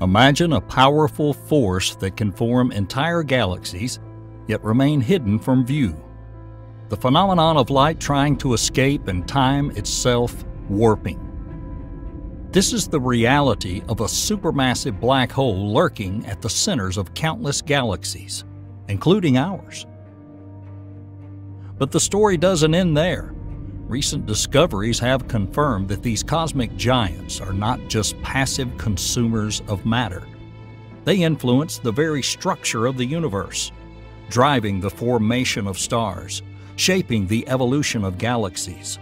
Imagine a powerful force that can form entire galaxies, yet remain hidden from view. The phenomenon of light trying to escape and time itself warping. This is the reality of a supermassive black hole lurking at the centers of countless galaxies, including ours. But the story doesn't end there. Recent discoveries have confirmed that these cosmic giants are not just passive consumers of matter. They influence the very structure of the universe, driving the formation of stars, shaping the evolution of galaxies,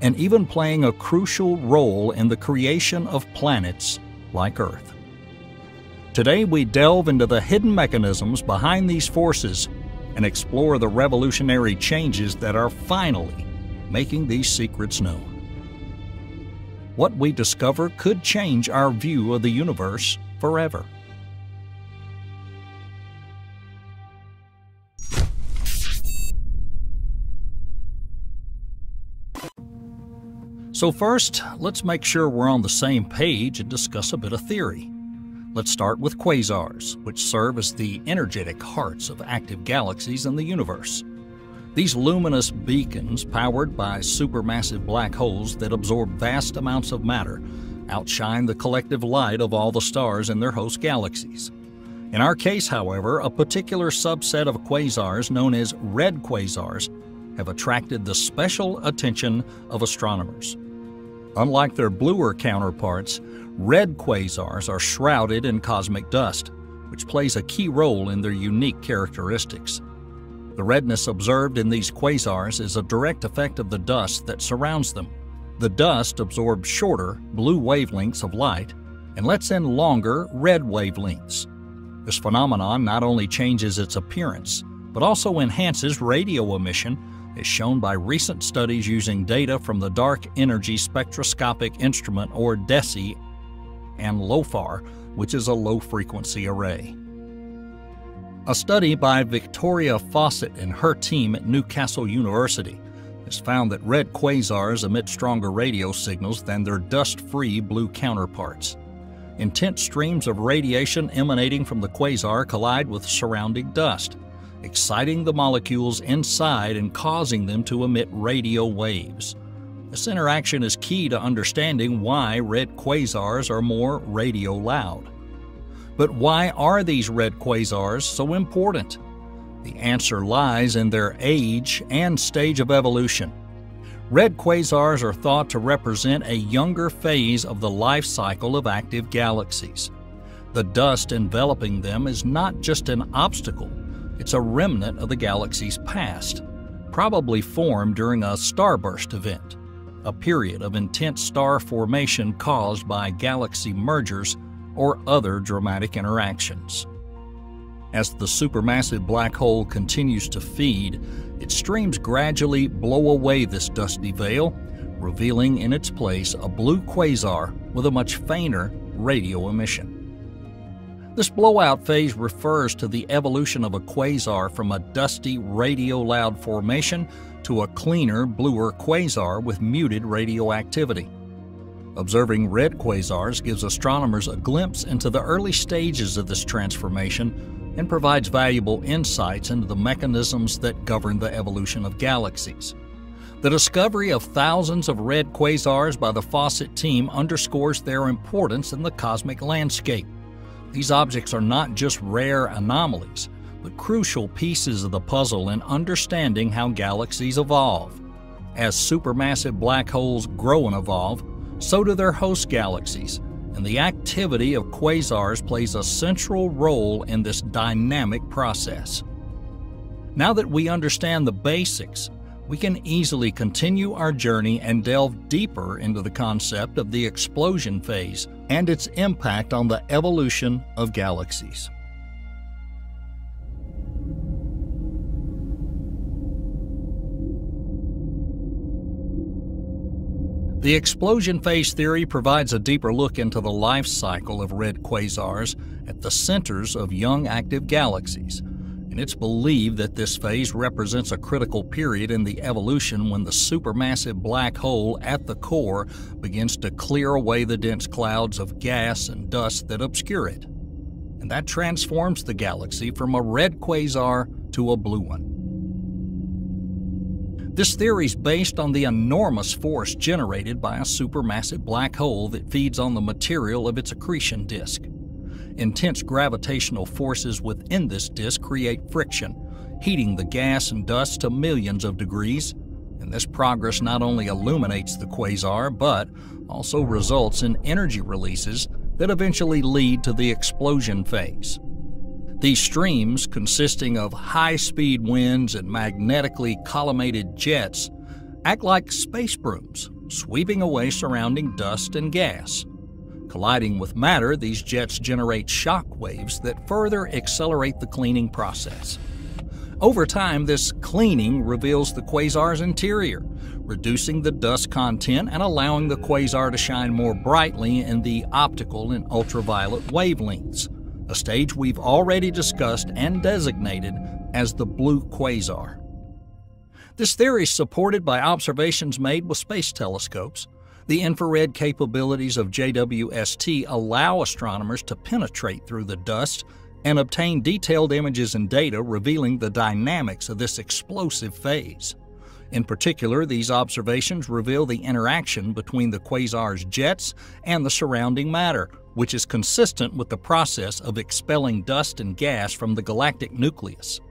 and even playing a crucial role in the creation of planets like Earth. Today we delve into the hidden mechanisms behind these forces and explore the revolutionary changes that are finally making these secrets known. What we discover could change our view of the universe forever. So first, let's make sure we're on the same page and discuss a bit of theory. Let's start with quasars, which serve as the energetic hearts of active galaxies in the universe. These luminous beacons, powered by supermassive black holes that absorb vast amounts of matter, outshine the collective light of all the stars in their host galaxies. In our case, however, a particular subset of quasars, known as red quasars, have attracted the special attention of astronomers. Unlike their bluer counterparts, red quasars are shrouded in cosmic dust, which plays a key role in their unique characteristics. The redness observed in these quasars is a direct effect of the dust that surrounds them. The dust absorbs shorter, blue wavelengths of light and lets in longer, red wavelengths. This phenomenon not only changes its appearance, but also enhances radio emission, as shown by recent studies using data from the Dark Energy Spectroscopic Instrument, or DESI, and LOFAR, which is a low-frequency array. A study by Victoria Fawcett and her team at Newcastle University has found that red quasars emit stronger radio signals than their dust-free blue counterparts. Intense streams of radiation emanating from the quasar collide with surrounding dust, exciting the molecules inside and causing them to emit radio waves. This interaction is key to understanding why red quasars are more radio loud. But why are these red quasars so important? The answer lies in their age and stage of evolution. Red quasars are thought to represent a younger phase of the life cycle of active galaxies. The dust enveloping them is not just an obstacle, it's a remnant of the galaxy's past, probably formed during a starburst event, a period of intense star formation caused by galaxy mergers or other dramatic interactions. As the supermassive black hole continues to feed, its streams gradually blow away this dusty veil, revealing in its place a blue quasar with a much fainter radio emission. This blowout phase refers to the evolution of a quasar from a dusty, radio-loud formation to a cleaner, bluer quasar with muted radioactivity. Observing red quasars gives astronomers a glimpse into the early stages of this transformation and provides valuable insights into the mechanisms that govern the evolution of galaxies. The discovery of thousands of red quasars by the Fawcett team underscores their importance in the cosmic landscape. These objects are not just rare anomalies, but crucial pieces of the puzzle in understanding how galaxies evolve. As supermassive black holes grow and evolve, so do their host galaxies, and the activity of quasars plays a central role in this dynamic process. Now that we understand the basics, we can easily continue our journey and delve deeper into the concept of the explosion phase and its impact on the evolution of galaxies. The explosion phase theory provides a deeper look into the life cycle of red quasars at the centers of young active galaxies. and it's believed that this phase represents a critical period in the evolution when the supermassive black hole at the core begins to clear away the dense clouds of gas and dust that obscure it. And that transforms the galaxy from a red quasar to a blue one. This theory is based on the enormous force generated by a supermassive black hole that feeds on the material of its accretion disk. Intense gravitational forces within this disk create friction, heating the gas and dust to millions of degrees, and this progress not only illuminates the quasar, but also results in energy releases that eventually lead to the explosion phase. These streams, consisting of high-speed winds and magnetically collimated jets, act like space brooms, sweeping away surrounding dust and gas. Colliding with matter, these jets generate shock waves that further accelerate the cleaning process. Over time, this cleaning reveals the quasar's interior, reducing the dust content and allowing the quasar to shine more brightly in the optical and ultraviolet wavelengths, a stage we've already discussed and designated as the blue quasar. This theory is supported by observations made with space telescopes. The infrared capabilities of JWST allow astronomers to penetrate through the dust and obtain detailed images and data revealing the dynamics of this explosive phase. In particular, these observations reveal the interaction between the quasar's jets and the surrounding matter, which is consistent with the process of expelling dust and gas from the galactic nucleus.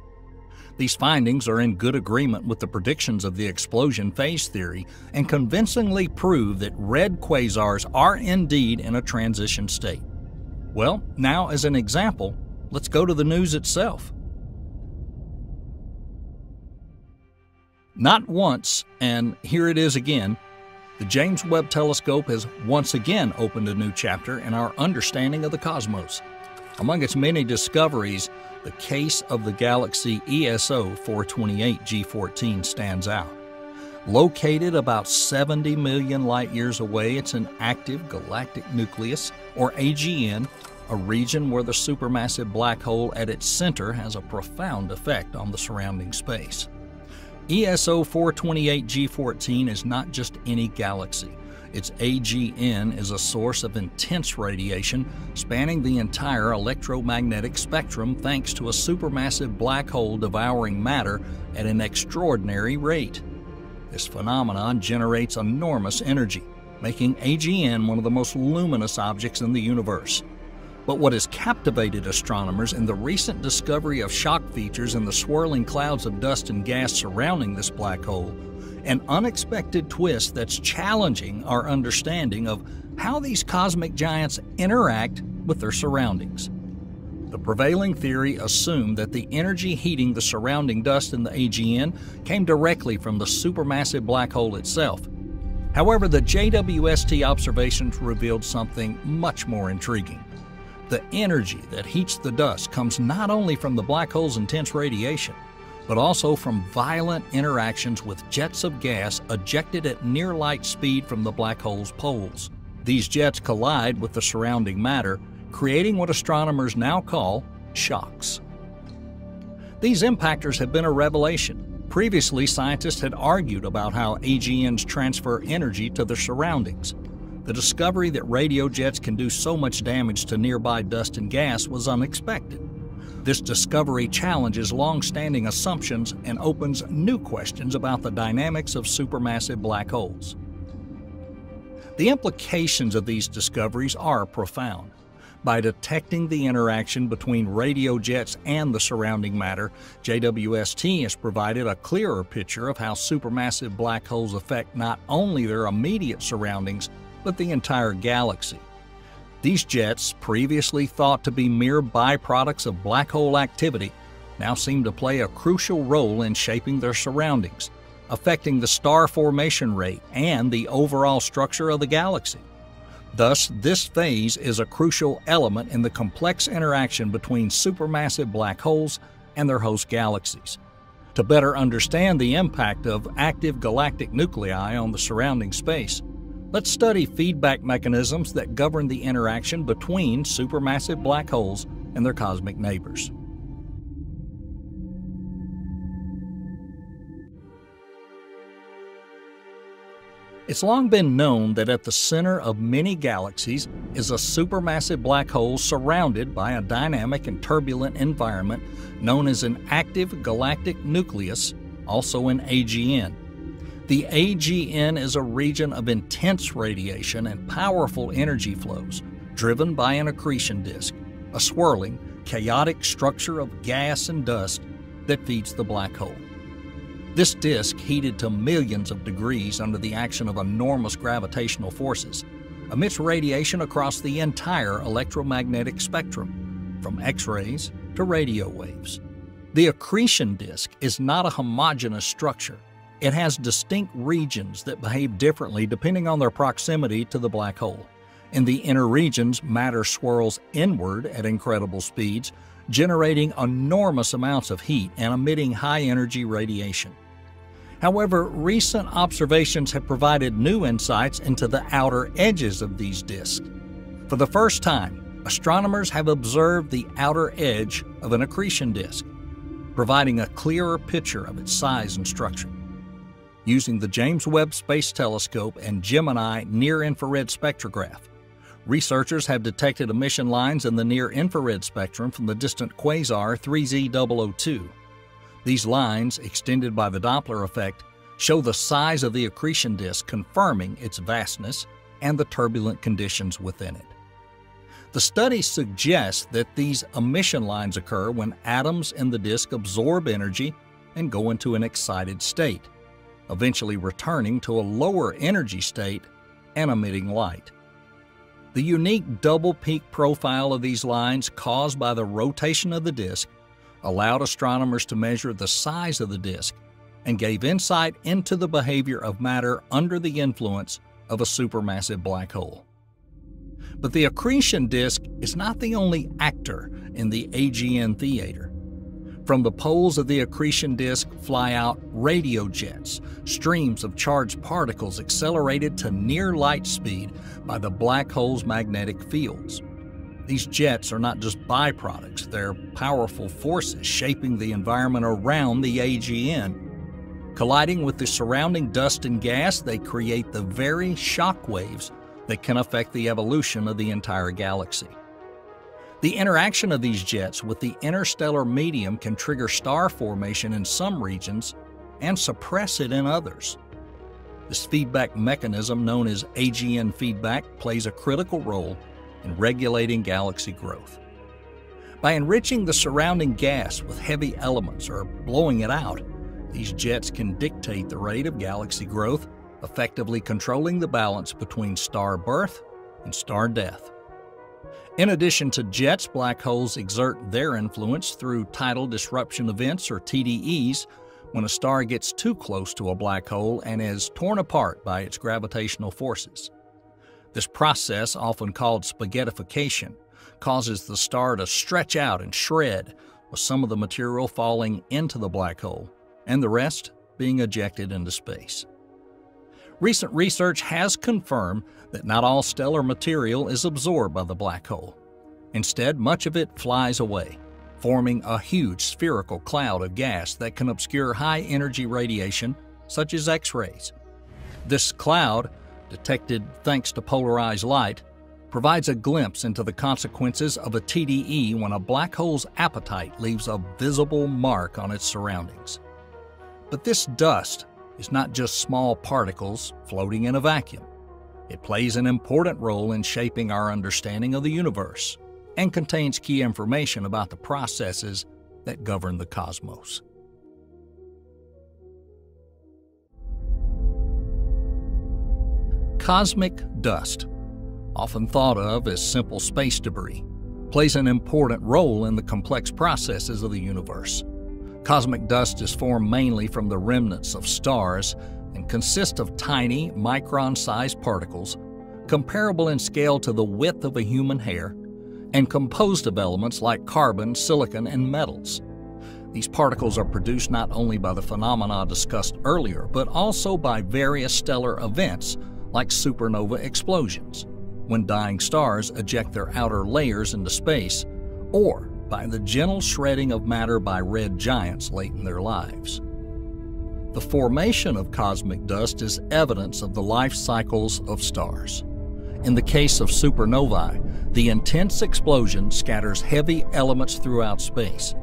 These findings are in good agreement with the predictions of the explosion phase theory and convincingly prove that red quasars are indeed in a transition state. Well, now as an example, let's go to the news itself. Not once, and here it is again, the James Webb Telescope has once again opened a new chapter in our understanding of the cosmos. Among its many discoveries, the case of the galaxy ESO 428 G14 stands out. Located about 70 million light-years away, it's an active galactic nucleus, or AGN, a region where the supermassive black hole at its center has a profound effect on the surrounding space. ESO 428 G14 is not just any galaxy. Its AGN is a source of intense radiation spanning the entire electromagnetic spectrum thanks to a supermassive black hole devouring matter at an extraordinary rate. This phenomenon generates enormous energy, making AGN one of the most luminous objects in the universe. But what has captivated astronomers in the recent discovery of shock features in the swirling clouds of dust and gas surrounding this black hole, an unexpected twist that's challenging our understanding of how these cosmic giants interact with their surroundings. The prevailing theory assumed that the energy heating the surrounding dust in the AGN came directly from the supermassive black hole itself. However, the JWST observations revealed something much more intriguing. The energy that heats the dust comes not only from the black hole's intense radiation, but also from violent interactions with jets of gas ejected at near light speed from the black hole's poles. These jets collide with the surrounding matter, creating what astronomers now call shocks. These impactors have been a revelation. Previously, scientists had argued about how AGNs transfer energy to their surroundings. The discovery that radio jets can do so much damage to nearby dust and gas was unexpected. This discovery challenges long-standing assumptions and opens new questions about the dynamics of supermassive black holes. The implications of these discoveries are profound. By detecting the interaction between radio jets and the surrounding matter, JWST has provided a clearer picture of how supermassive black holes affect not only their immediate surroundings, but the entire galaxy. These jets, previously thought to be mere byproducts of black hole activity, now seem to play a crucial role in shaping their surroundings, affecting the star formation rate and the overall structure of the galaxy. Thus, this phase is a crucial element in the complex interaction between supermassive black holes and their host galaxies. To better understand the impact of active galactic nuclei on the surrounding space, let's study feedback mechanisms that govern the interaction between supermassive black holes and their cosmic neighbors. It's long been known that at the center of many galaxies is a supermassive black hole surrounded by a dynamic and turbulent environment known as an active galactic nucleus, also an AGN. The AGN is a region of intense radiation and powerful energy flows, driven by an accretion disk, a swirling, chaotic structure of gas and dust that feeds the black hole. This disk, heated to millions of degrees under the action of enormous gravitational forces, emits radiation across the entire electromagnetic spectrum, from X-rays to radio waves. The accretion disk is not a homogeneous structure. It has distinct regions that behave differently depending on their proximity to the black hole. In the inner regions, matter swirls inward at incredible speeds, generating enormous amounts of heat and emitting high-energy radiation. However, recent observations have provided new insights into the outer edges of these disks. For the first time, astronomers have observed the outer edge of an accretion disk, providing a clearer picture of its size and structure. Using the James Webb Space Telescope and Gemini near-infrared spectrograph, researchers have detected emission lines in the near-infrared spectrum from the distant quasar 3Z002. These lines, extended by the Doppler effect, show the size of the accretion disk, confirming its vastness and the turbulent conditions within it. The study suggests that these emission lines occur when atoms in the disk absorb energy and go into an excited state, eventually returning to a lower energy state and emitting light. The unique double peak profile of these lines caused by the rotation of the disk allowed astronomers to measure the size of the disk and gave insight into the behavior of matter under the influence of a supermassive black hole. But the accretion disk is not the only actor in the AGN theater. From the poles of the accretion disk fly out radio jets, streams of charged particles accelerated to near light speed by the black hole's magnetic fields. These jets are not just byproducts, they're powerful forces shaping the environment around the AGN. Colliding with the surrounding dust and gas, they create the very shock waves that can affect the evolution of the entire galaxy. The interaction of these jets with the interstellar medium can trigger star formation in some regions and suppress it in others. This feedback mechanism, known as AGN feedback, plays a critical role in regulating galaxy growth. By enriching the surrounding gas with heavy elements or blowing it out, these jets can dictate the rate of galaxy growth, effectively controlling the balance between star birth and star death. In addition to jets, black holes exert their influence through tidal disruption events, or TDEs, when a star gets too close to a black hole and is torn apart by its gravitational forces. This process, often called spaghettification, causes the star to stretch out and shred, with some of the material falling into the black hole and the rest being ejected into space. Recent research has confirmed that not all stellar material is absorbed by the black hole. Instead, much of it flies away, forming a huge spherical cloud of gas that can obscure high-energy radiation, such as X-rays. This cloud, detected thanks to polarized light, provides a glimpse into the consequences of a TDE when a black hole's appetite leaves a visible mark on its surroundings. But this dust is not just small particles floating in a vacuum. It plays an important role in shaping our understanding of the universe and contains key information about the processes that govern the cosmos. Cosmic dust, often thought of as simple space debris, plays an important role in the complex processes of the universe. Cosmic dust is formed mainly from the remnants of stars and consists of tiny, micron-sized particles, comparable in scale to the width of a human hair, and composed of elements like carbon, silicon, and metals. These particles are produced not only by the phenomena discussed earlier, but also by various stellar events like supernova explosions, when dying stars eject their outer layers into space, or by the gentle shredding of matter by red giants late in their lives. The formation of cosmic dust is evidence of the life cycles of stars. In the case of supernovae, the intense explosion scatters heavy elements throughout space,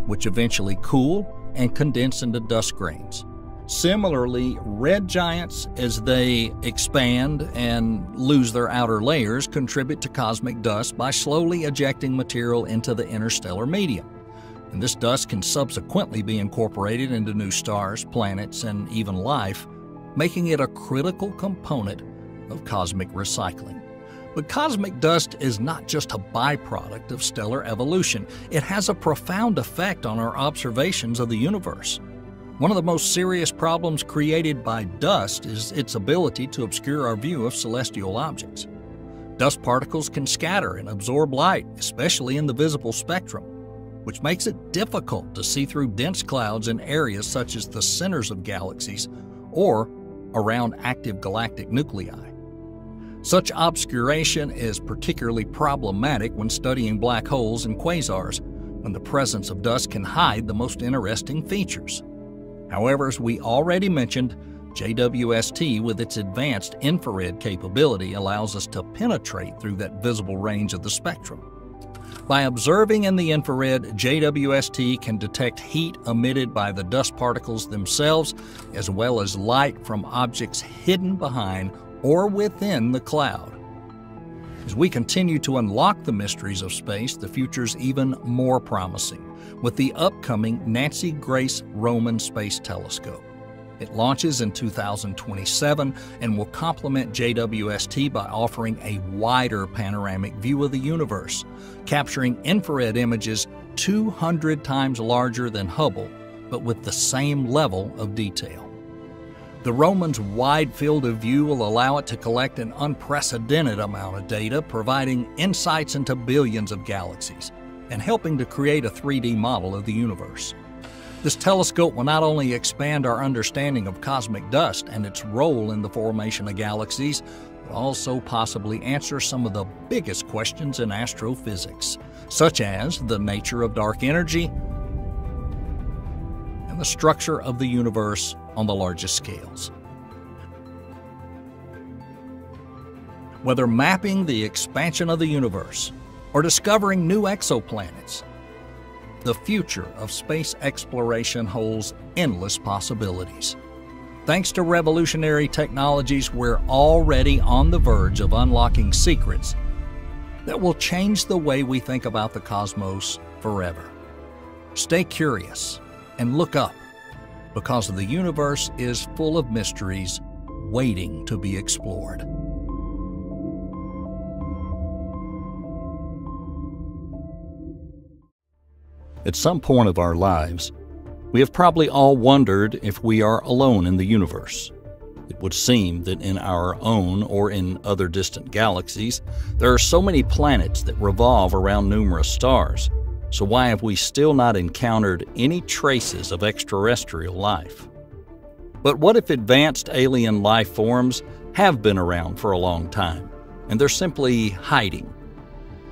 which eventually cool and condense into dust grains. Similarly, red giants, as they expand and lose their outer layers, contribute to cosmic dust by slowly ejecting material into the interstellar medium. And this dust can subsequently be incorporated into new stars, planets, and even life, making it a critical component of cosmic recycling. But cosmic dust is not just a byproduct of stellar evolution. It has a profound effect on our observations of the universe. One of the most serious problems created by dust is its ability to obscure our view of celestial objects. Dust particles can scatter and absorb light, especially in the visible spectrum, which makes it difficult to see through dense clouds in areas such as the centers of galaxies or around active galactic nuclei. Such obscuration is particularly problematic when studying black holes and quasars, when the presence of dust can hide the most interesting features. However, as we already mentioned, JWST with its advanced infrared capability allows us to penetrate through that visible range of the spectrum. By observing in the infrared, JWST can detect heat emitted by the dust particles themselves, as well as light from objects hidden behind or within the cloud. As we continue to unlock the mysteries of space, the future's even more promising with the upcoming Nancy Grace Roman Space Telescope. It launches in 2027 and will complement JWST by offering a wider panoramic view of the universe, capturing infrared images 200 times larger than Hubble, but with the same level of detail. The Roman's wide field of view will allow it to collect an unprecedented amount of data, providing insights into billions of galaxies and helping to create a 3D model of the universe. This telescope will not only expand our understanding of cosmic dust and its role in the formation of galaxies, but also possibly answer some of the biggest questions in astrophysics, such as the nature of dark energy and the structure of the universe on the largest scales. Whether mapping the expansion of the universe or discovering new exoplanets, the future of space exploration holds endless possibilities. Thanks to revolutionary technologies, we're already on the verge of unlocking secrets that will change the way we think about the cosmos forever. Stay curious and look up, because the universe is full of mysteries waiting to be explored. At some point of our lives, we have probably all wondered if we are alone in the universe. It would seem that in our own or in other distant galaxies, there are so many planets that revolve around numerous stars. So why have we still not encountered any traces of extraterrestrial life? But what if advanced alien life forms have been around for a long time, and they're simply hiding?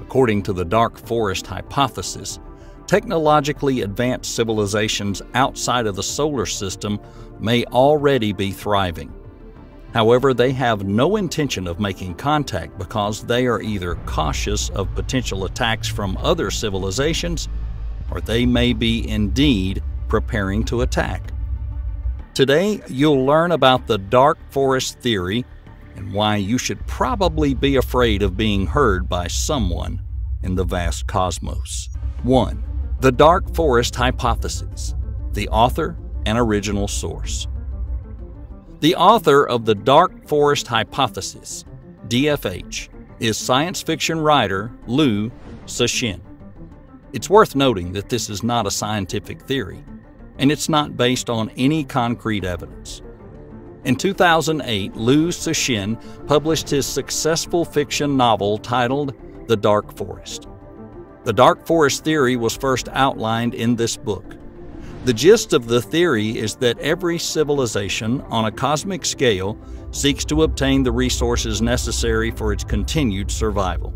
According to the dark forest hypothesis, technologically advanced civilizations outside of the solar system may already be thriving. However, they have no intention of making contact because they are either cautious of potential attacks from other civilizations, or they may be indeed preparing to attack. Today, you'll learn about the dark forest theory and why you should probably be afraid of being heard by someone in the vast cosmos. 1. The Dark Forest Hypothesis, the author and original source. The author of the Dark Forest Hypothesis, DFH, is science fiction writer Liu Cixin. It's worth noting that this is not a scientific theory, and it's not based on any concrete evidence. In 2008, Liu Cixin published his successful fiction novel titled The Dark Forest. The Dark Forest theory was first outlined in this book. The gist of the theory is that every civilization on a cosmic scale seeks to obtain the resources necessary for its continued survival.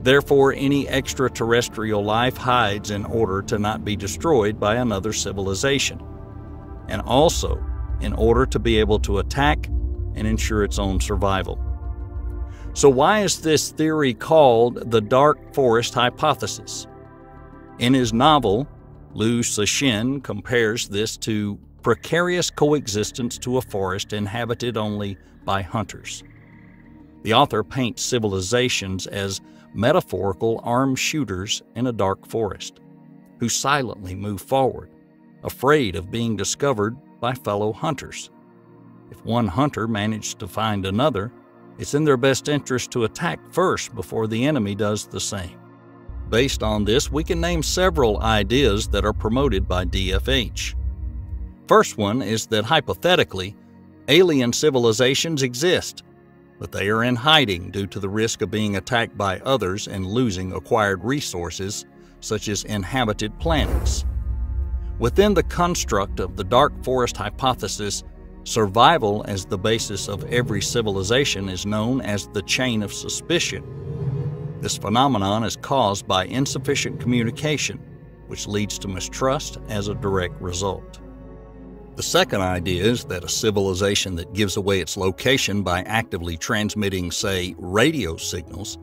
Therefore, any extraterrestrial life hides in order to not be destroyed by another civilization. and also in order to be able to attack and ensure its own survival. So why is this theory called the dark forest hypothesis? In his novel, Liu Cixin compares this to precarious coexistence to a forest inhabited only by hunters. The author paints civilizations as metaphorical armed shooters in a dark forest, who silently move forward, afraid of being discovered by fellow hunters. If one hunter managed to find another, it's in their best interest to attack first before the enemy does the same. Based on this, we can name several ideas that are promoted by DFH. First one is that hypothetically, alien civilizations exist, but they are in hiding due to the risk of being attacked by others and losing acquired resources, such as inhabited planets. Within the construct of the dark forest hypothesis, survival as the basis of every civilization is known as the chain of suspicion. This phenomenon is caused by insufficient communication, which leads to mistrust as a direct result. The second idea is that a civilization that gives away its location by actively transmitting, say, radio signals,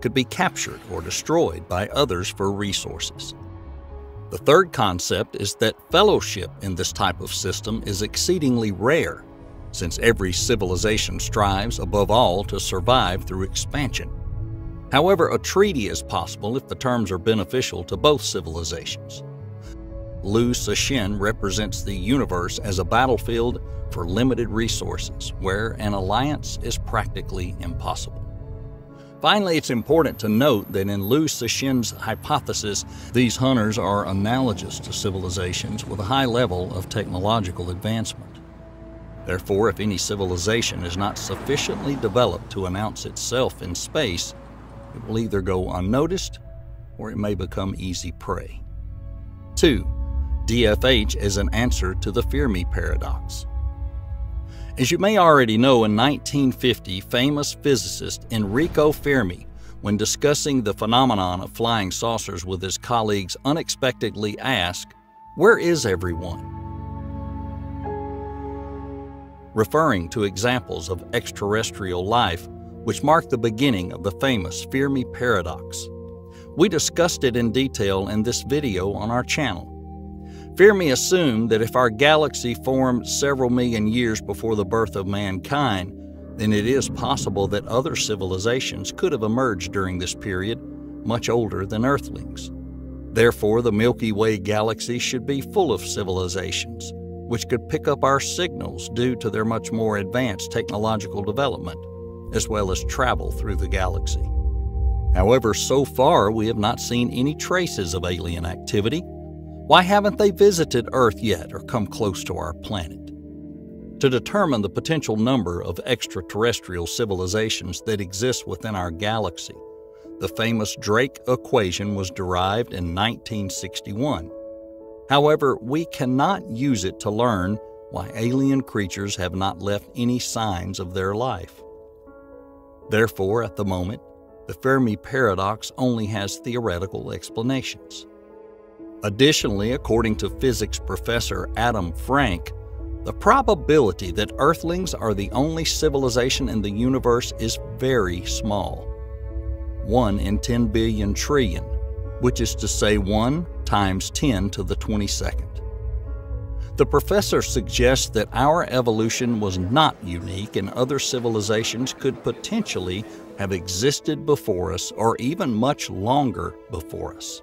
could be captured or destroyed by others for resources. The third concept is that fellowship in this type of system is exceedingly rare, since every civilization strives above all to survive through expansion. However, a treaty is possible if the terms are beneficial to both civilizations. Liu Cixin represents the universe as a battlefield for limited resources, where an alliance is practically impossible. Finally, it's important to note that in Liu Cixin's hypothesis, these hunters are analogous to civilizations with a high level of technological advancement. Therefore, if any civilization is not sufficiently developed to announce itself in space, it will either go unnoticed or it may become easy prey. 2. DFH is an answer to the Fermi paradox. As you may already know, in 1950, famous physicist Enrico Fermi, when discussing the phenomenon of flying saucers with his colleagues, unexpectedly asked, "Where is everyone?" referring to examples of extraterrestrial life, which marked the beginning of the famous Fermi paradox. We discussed it in detail in this video on our channel. Fermi assumed that if our galaxy formed several million years before the birth of mankind, then it is possible that other civilizations could have emerged during this period, much older than Earthlings. Therefore, the Milky Way galaxy should be full of civilizations, which could pick up our signals due to their much more advanced technological development, as well as travel through the galaxy. However, so far we have not seen any traces of alien activity. Why haven't they visited Earth yet or come close to our planet? To determine the potential number of extraterrestrial civilizations that exist within our galaxy, the famous Drake equation was derived in 1961. However, we cannot use it to learn why alien creatures have not left any signs of their life. Therefore, at the moment, the Fermi paradox only has theoretical explanations. Additionally, according to physics professor Adam Frank, the probability that Earthlings are the only civilization in the universe is very small. 1 in 10 billion trillion, which is to say 1 times 10 to the 22nd. The professor suggests that our evolution was not unique and other civilizations could potentially have existed before us or even much longer before us.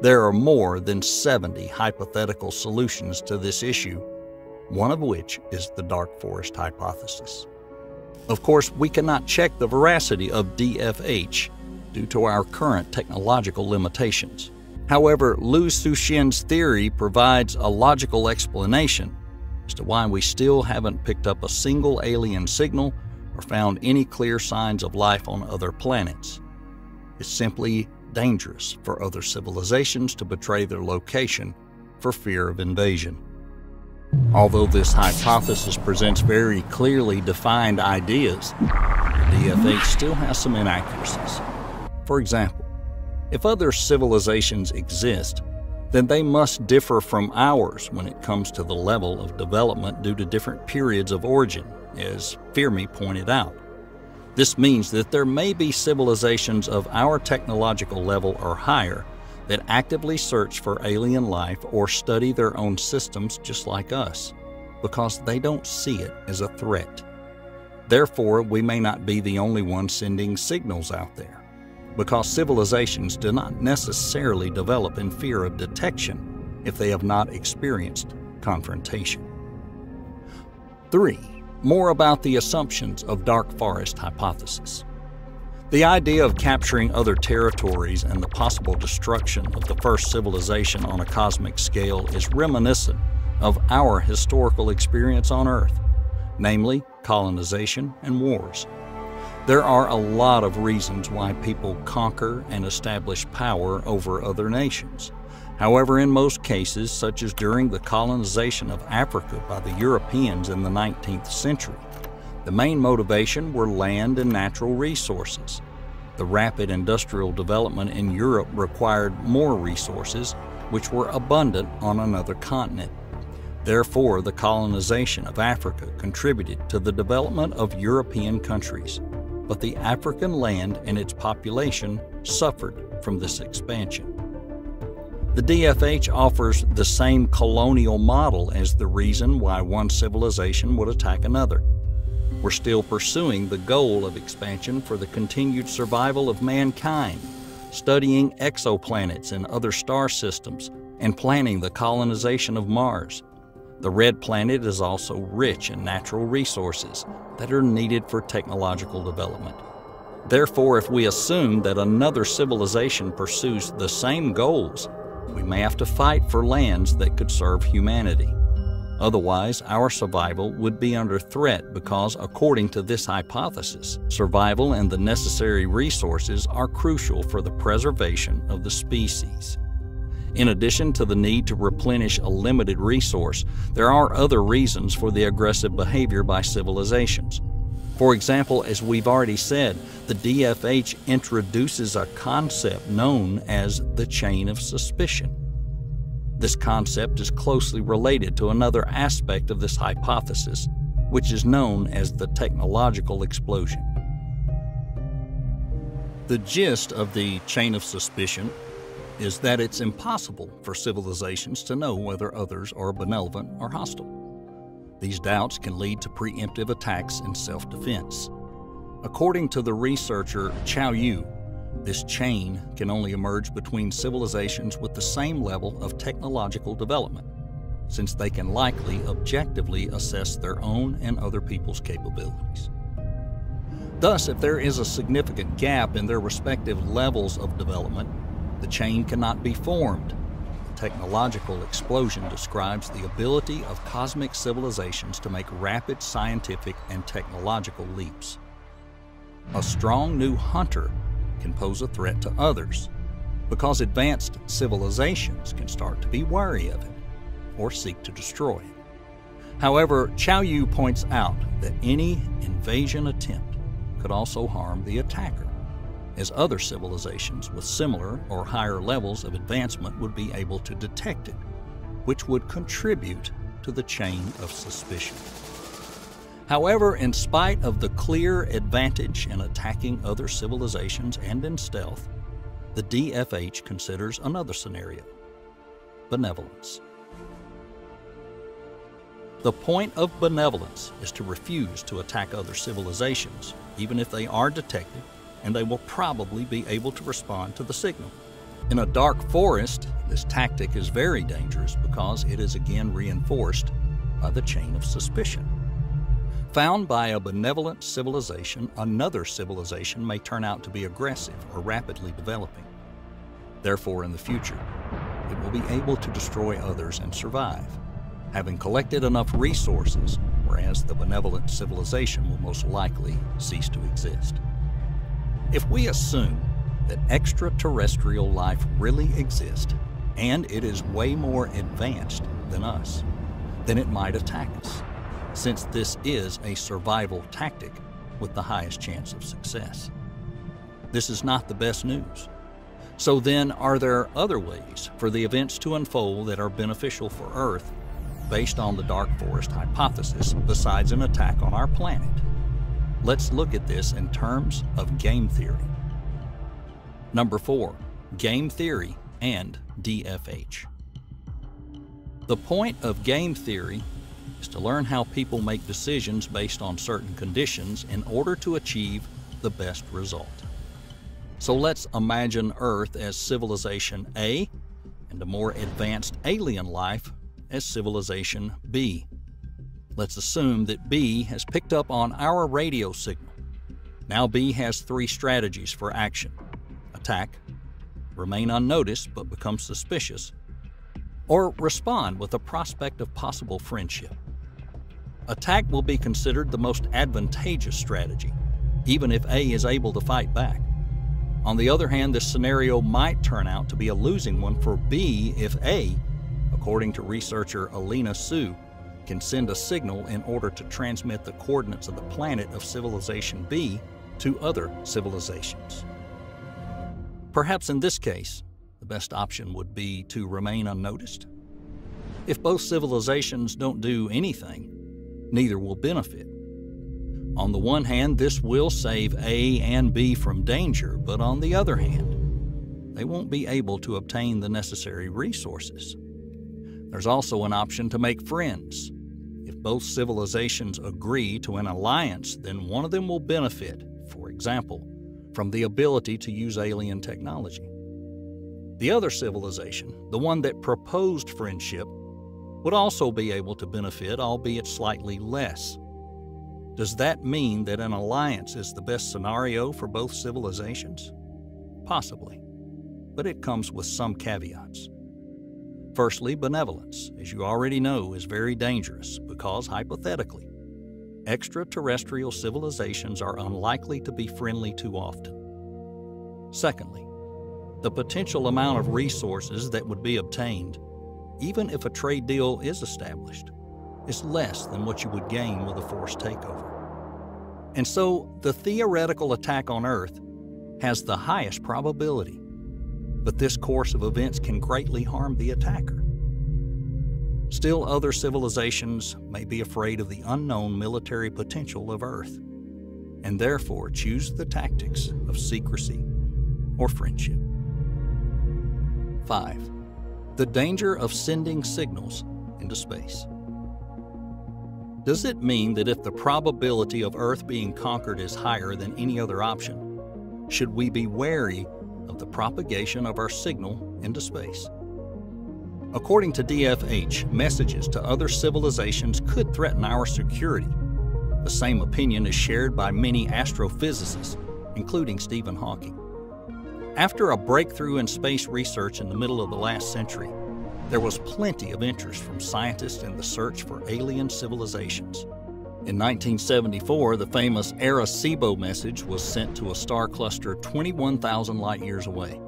There are more than 70 hypothetical solutions to this issue, one of which is the dark forest hypothesis. Of course, we cannot check the veracity of DFH due to our current technological limitations. However, Liu Cixin's theory provides a logical explanation as to why we still haven't picked up a single alien signal or found any clear signs of life on other planets. It's simply dangerous for other civilizations to betray their location for fear of invasion. Although this hypothesis presents very clearly defined ideas, the DFH still has some inaccuracies. For example, if other civilizations exist, then they must differ from ours when it comes to the level of development due to different periods of origin, as Fermi pointed out. This means that there may be civilizations of our technological level or higher that actively search for alien life or study their own systems just like us, because they don't see it as a threat. Therefore, we may not be the only ones sending signals out there, because civilizations do not necessarily develop in fear of detection if they have not experienced confrontation. 3. More about the assumptions of dark forest hypothesis. The idea of capturing other territories and the possible destruction of the first civilization on a cosmic scale is reminiscent of our historical experience on Earth, namely colonization and wars. There are a lot of reasons why people conquer and establish power over other nations. However, in most cases, such as during the colonization of Africa by the Europeans in the 19th century, the main motivation were land and natural resources. The rapid industrial development in Europe required more resources, which were abundant on another continent. Therefore, the colonization of Africa contributed to the development of European countries, but the African land and its population suffered from this expansion. The DFH offers the same colonial model as the reason why one civilization would attack another. We're still pursuing the goal of expansion for the continued survival of mankind, studying exoplanets and other star systems, and planning the colonization of Mars. The red planet is also rich in natural resources that are needed for technological development. Therefore, if we assume that another civilization pursues the same goals, we may have to fight for lands that could serve humanity. Otherwise, our survival would be under threat because, according to this hypothesis, survival and the necessary resources are crucial for the preservation of the species. In addition to the need to replenish a limited resource, there are other reasons for the aggressive behavior by civilizations. For example, as we've already said, the DFH introduces a concept known as the chain of suspicion. This concept is closely related to another aspect of this hypothesis, which is known as the technological explosion. The gist of the chain of suspicion is that it's impossible for civilizations to know whether others are benevolent or hostile. These doubts can lead to preemptive attacks and self-defense. According to the researcher Chao Yu, this chain can only emerge between civilizations with the same level of technological development, since they can likely objectively assess their own and other people's capabilities. Thus, if there is a significant gap in their respective levels of development, the chain cannot be formed. Technological explosion describes the ability of cosmic civilizations to make rapid scientific and technological leaps. A strong new hunter can pose a threat to others because advanced civilizations can start to be wary of it or seek to destroy it. However, Chao Yu points out that any invasion attempt could also harm the attacker, as other civilizations with similar or higher levels of advancement would be able to detect it, which would contribute to the chain of suspicion. However, in spite of the clear advantage in attacking other civilizations and in stealth, the DFH considers another scenario: benevolence. The point of benevolence is to refuse to attack other civilizations, even if they are detected, and they will probably be able to respond to the signal. In a dark forest, this tactic is very dangerous because it is again reinforced by the chain of suspicion. Found by a benevolent civilization, another civilization may turn out to be aggressive or rapidly developing. Therefore, in the future, it will be able to destroy others and survive, having collected enough resources, whereas the benevolent civilization will most likely cease to exist. If we assume that extraterrestrial life really exists, and it is way more advanced than us, then it might attack us, since this is a survival tactic with the highest chance of success. This is not the best news. So then, are there other ways for the events to unfold that are beneficial for Earth based on the dark forest hypothesis besides an attack on our planet? Let's look at this in terms of game theory. Number 4, game theory and DFH. The point of game theory is to learn how people make decisions based on certain conditions in order to achieve the best result. So let's imagine Earth as civilization A and a more advanced alien life as civilization B. Let's assume that B has picked up on our radio signal. Now B has 3 strategies for action: attack, remain unnoticed but become suspicious, or respond with a prospect of possible friendship. Attack will be considered the most advantageous strategy, even if A is able to fight back. On the other hand, this scenario might turn out to be a losing one for B if A, according to researcher Alina Su, can send a signal in order to transmit the coordinates of the planet of civilization B to other civilizations. Perhaps in this case, the best option would be to remain unnoticed. If both civilizations don't do anything, neither will benefit. On the one hand, this will save A and B from danger, but on the other hand, they won't be able to obtain the necessary resources. There's also an option to make friends. If both civilizations agree to an alliance, then one of them will benefit, for example, from the ability to use alien technology. The other civilization, the one that proposed friendship, would also be able to benefit, albeit slightly less. Does that mean that an alliance is the best scenario for both civilizations? Possibly, but it comes with some caveats. Firstly, benevolence, as you already know, is very dangerous because, hypothetically, extraterrestrial civilizations are unlikely to be friendly too often. Secondly, the potential amount of resources that would be obtained, even if a trade deal is established, is less than what you would gain with a forced takeover. And so, the theoretical attack on Earth has the highest probability, but this course of events can greatly harm the attacker. Still, other civilizations may be afraid of the unknown military potential of Earth, and therefore choose the tactics of secrecy or friendship. 5. The danger of sending signals into space. Does it mean that if the probability of Earth being conquered is higher than any other option, should we be wary of the propagation of our signal into space? According to DFH, messages to other civilizations could threaten our security. The same opinion is shared by many astrophysicists, including Stephen Hawking. After a breakthrough in space research in the middle of the last century, there was plenty of interest from scientists in the search for alien civilizations. In 1974, the famous Arecibo message was sent to a star cluster 21,000 light-years away.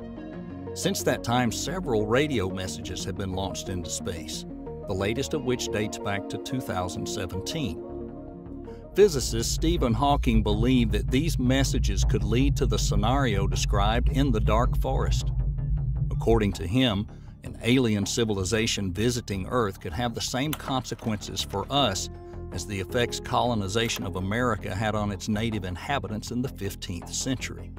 Since that time, several radio messages have been launched into space, the latest of which dates back to 2017. Physicist Stephen Hawking believed that these messages could lead to the scenario described in the dark forest. According to him, an alien civilization visiting Earth could have the same consequences for us as the effects colonization of America had on its native inhabitants in the 15th century.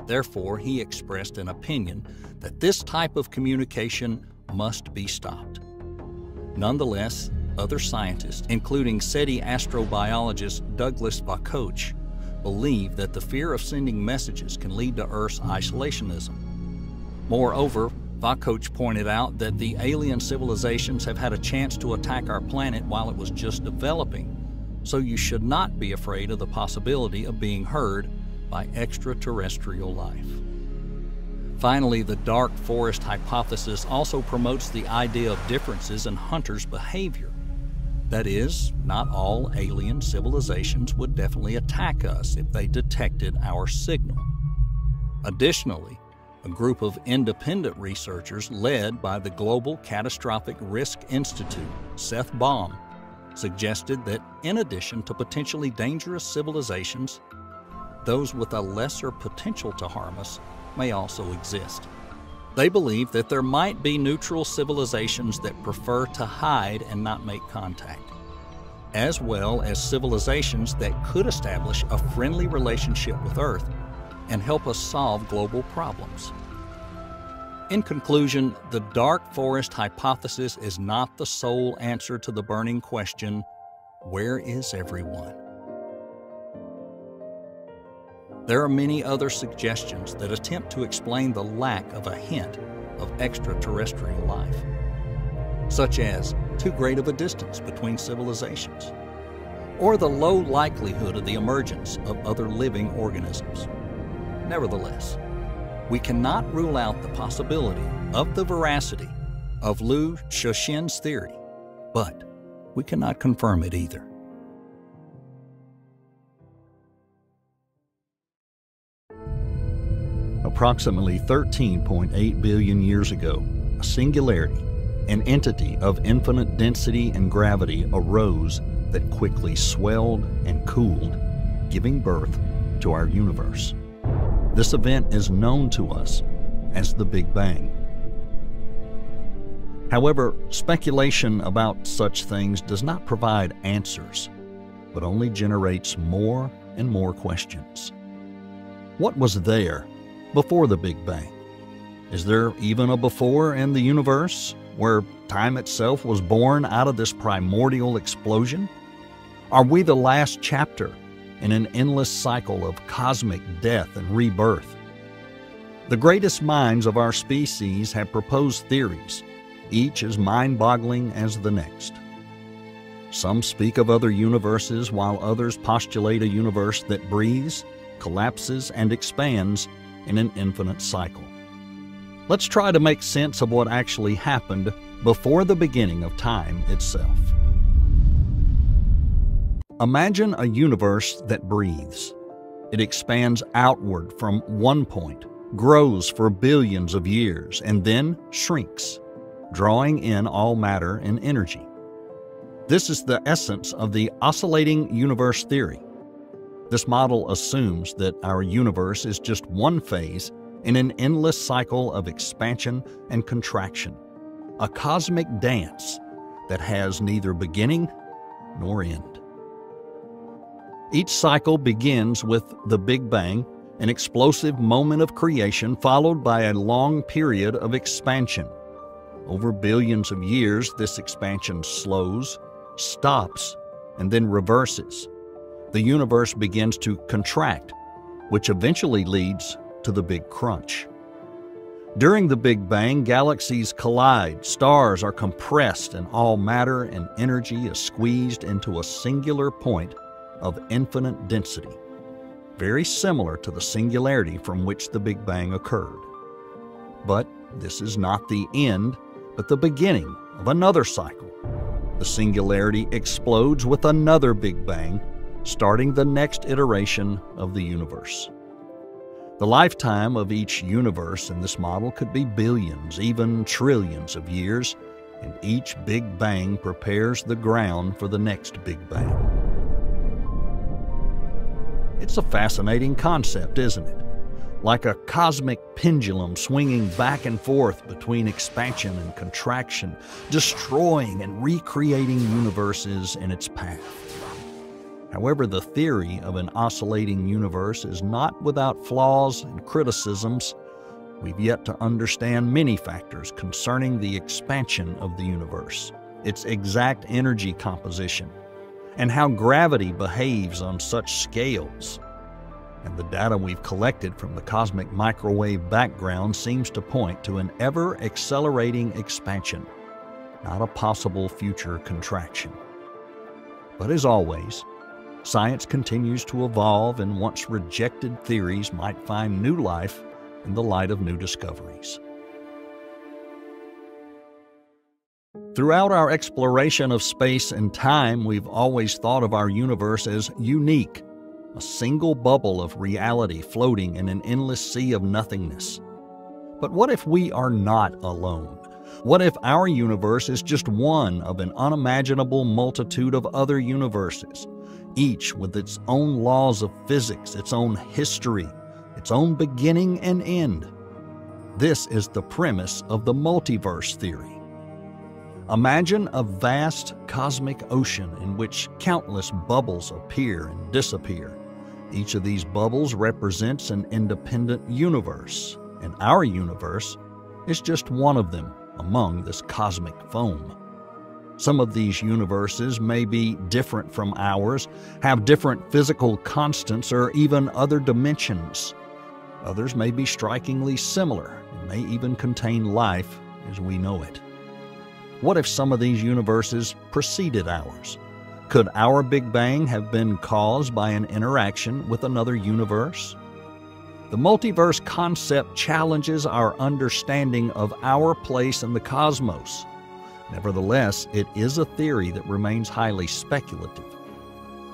Therefore, he expressed an opinion that this type of communication must be stopped. Nonetheless, other scientists, including SETI astrobiologist Douglas Vakoch, believe that the fear of sending messages can lead to Earth's isolationism. Moreover, Vakoch pointed out that the alien civilizations have had a chance to attack our planet while it was just developing, so you should not be afraid of the possibility of being heard by extraterrestrial life. Finally, the dark forest hypothesis also promotes the idea of differences in hunters' behavior. That is, not all alien civilizations would definitely attack us if they detected our signal. Additionally, a group of independent researchers led by the Global Catastrophic Risk Institute, Seth Baum, suggested that in addition to potentially dangerous civilizations, those with a lesser potential to harm us may also exist. They believe that there might be neutral civilizations that prefer to hide and not make contact, as well as civilizations that could establish a friendly relationship with Earth and help us solve global problems. In conclusion, the dark forest hypothesis is not the sole answer to the burning question, where is everyone? There are many other suggestions that attempt to explain the lack of a hint of extraterrestrial life, such as too great of a distance between civilizations, or the low likelihood of the emergence of other living organisms. Nevertheless, we cannot rule out the possibility of the veracity of Liu Cixin's theory, but we cannot confirm it either. Approximately 13.8 billion years ago, a singularity, an entity of infinite density and gravity, arose that quickly swelled and cooled, giving birth to our universe. This event is known to us as the Big Bang. However, speculation about such things does not provide answers, but only generates more and more questions. What was there before the Big Bang? Is there even a before in the universe, where time itself was born out of this primordial explosion? Are we the last chapter in an endless cycle of cosmic death and rebirth? The greatest minds of our species have proposed theories, each as mind-boggling as the next. Some speak of other universes, while others postulate a universe that breathes, collapses, and expands in an infinite cycle. Let's try to make sense of what actually happened before the beginning of time itself. Imagine a universe that breathes. It expands outward from one point, grows for billions of years, and then shrinks, drawing in all matter and energy. This is the essence of the oscillating universe theory. This model assumes that our universe is just one phase in an endless cycle of expansion and contraction, a cosmic dance that has neither beginning nor end. Each cycle begins with the Big Bang, an explosive moment of creation followed by a long period of expansion. Over billions of years, this expansion slows, stops, and then reverses. The universe begins to contract, which eventually leads to the Big Crunch. During the Big Bang, galaxies collide, stars are compressed, and all matter and energy is squeezed into a singular point of infinite density, very similar to the singularity from which the Big Bang occurred. But this is not the end, but the beginning of another cycle. The singularity explodes with another Big Bang, starting the next iteration of the universe. The lifetime of each universe in this model could be billions, even trillions of years, and each Big Bang prepares the ground for the next Big Bang. It's a fascinating concept, isn't it? Like a cosmic pendulum swinging back and forth between expansion and contraction, destroying and recreating universes in its path. However, the theory of an oscillating universe is not without flaws and criticisms. We've yet to understand many factors concerning the expansion of the universe, its exact energy composition, and how gravity behaves on such scales. And the data we've collected from the cosmic microwave background seems to point to an ever-accelerating expansion, not a possible future contraction. But as always, science continues to evolve, and once rejected theories might find new life in the light of new discoveries. Throughout our exploration of space and time, we've always thought of our universe as unique, a single bubble of reality floating in an endless sea of nothingness. But what if we are not alone? What if our universe is just one of an unimaginable multitude of other universes, each with its own laws of physics, its own history, its own beginning and end. This is the premise of the multiverse theory. Imagine a vast cosmic ocean in which countless bubbles appear and disappear. Each of these bubbles represents an independent universe, and our universe is just one of them among this cosmic foam. Some of these universes may be different from ours, have different physical constants, or even other dimensions. Others may be strikingly similar and may even contain life as we know it. What if some of these universes preceded ours? Could our Big Bang have been caused by an interaction with another universe? The multiverse concept challenges our understanding of our place in the cosmos. Nevertheless, it is a theory that remains highly speculative.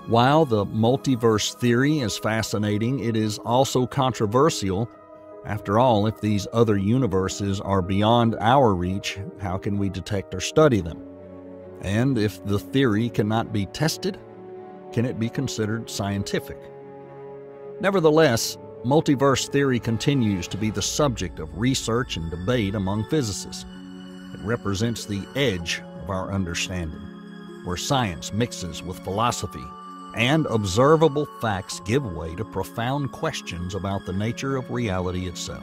While the multiverse theory is fascinating, it is also controversial. After all, if these other universes are beyond our reach, how can we detect or study them? And if the theory cannot be tested, can it be considered scientific? Nevertheless, multiverse theory continues to be the subject of research and debate among physicists. It represents the edge of our understanding, where science mixes with philosophy, and observable facts give way to profound questions about the nature of reality itself.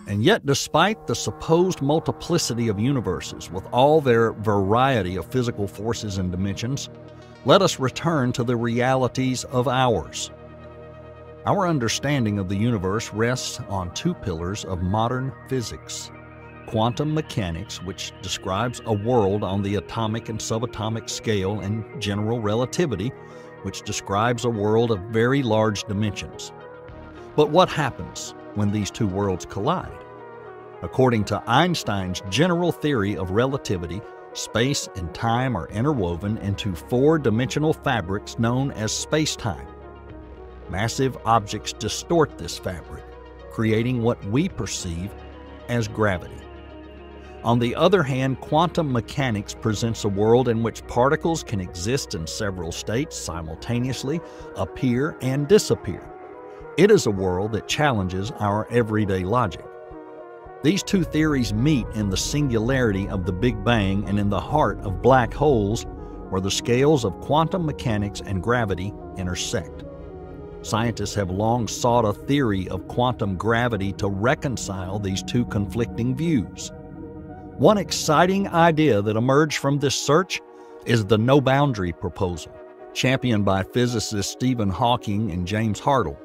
And yet, despite the supposed multiplicity of universes with all their variety of physical forces and dimensions, let us return to the realities of ours. Our understanding of the universe rests on two pillars of modern physics: quantum mechanics, which describes a world on the atomic and subatomic scale, and general relativity, which describes a world of very large dimensions. But what happens when these two worlds collide? According to Einstein's general theory of relativity, space and time are interwoven into four-dimensional fabrics known as space-time. Massive objects distort this fabric, creating what we perceive as gravity. On the other hand, quantum mechanics presents a world in which particles can exist in several states simultaneously, appear and disappear. It is a world that challenges our everyday logic. These two theories meet in the singularity of the Big Bang and in the heart of black holes, where the scales of quantum mechanics and gravity intersect. Scientists have long sought a theory of quantum gravity to reconcile these two conflicting views. One exciting idea that emerged from this search is the no-boundary proposal, championed by physicists Stephen Hawking and James Hartle.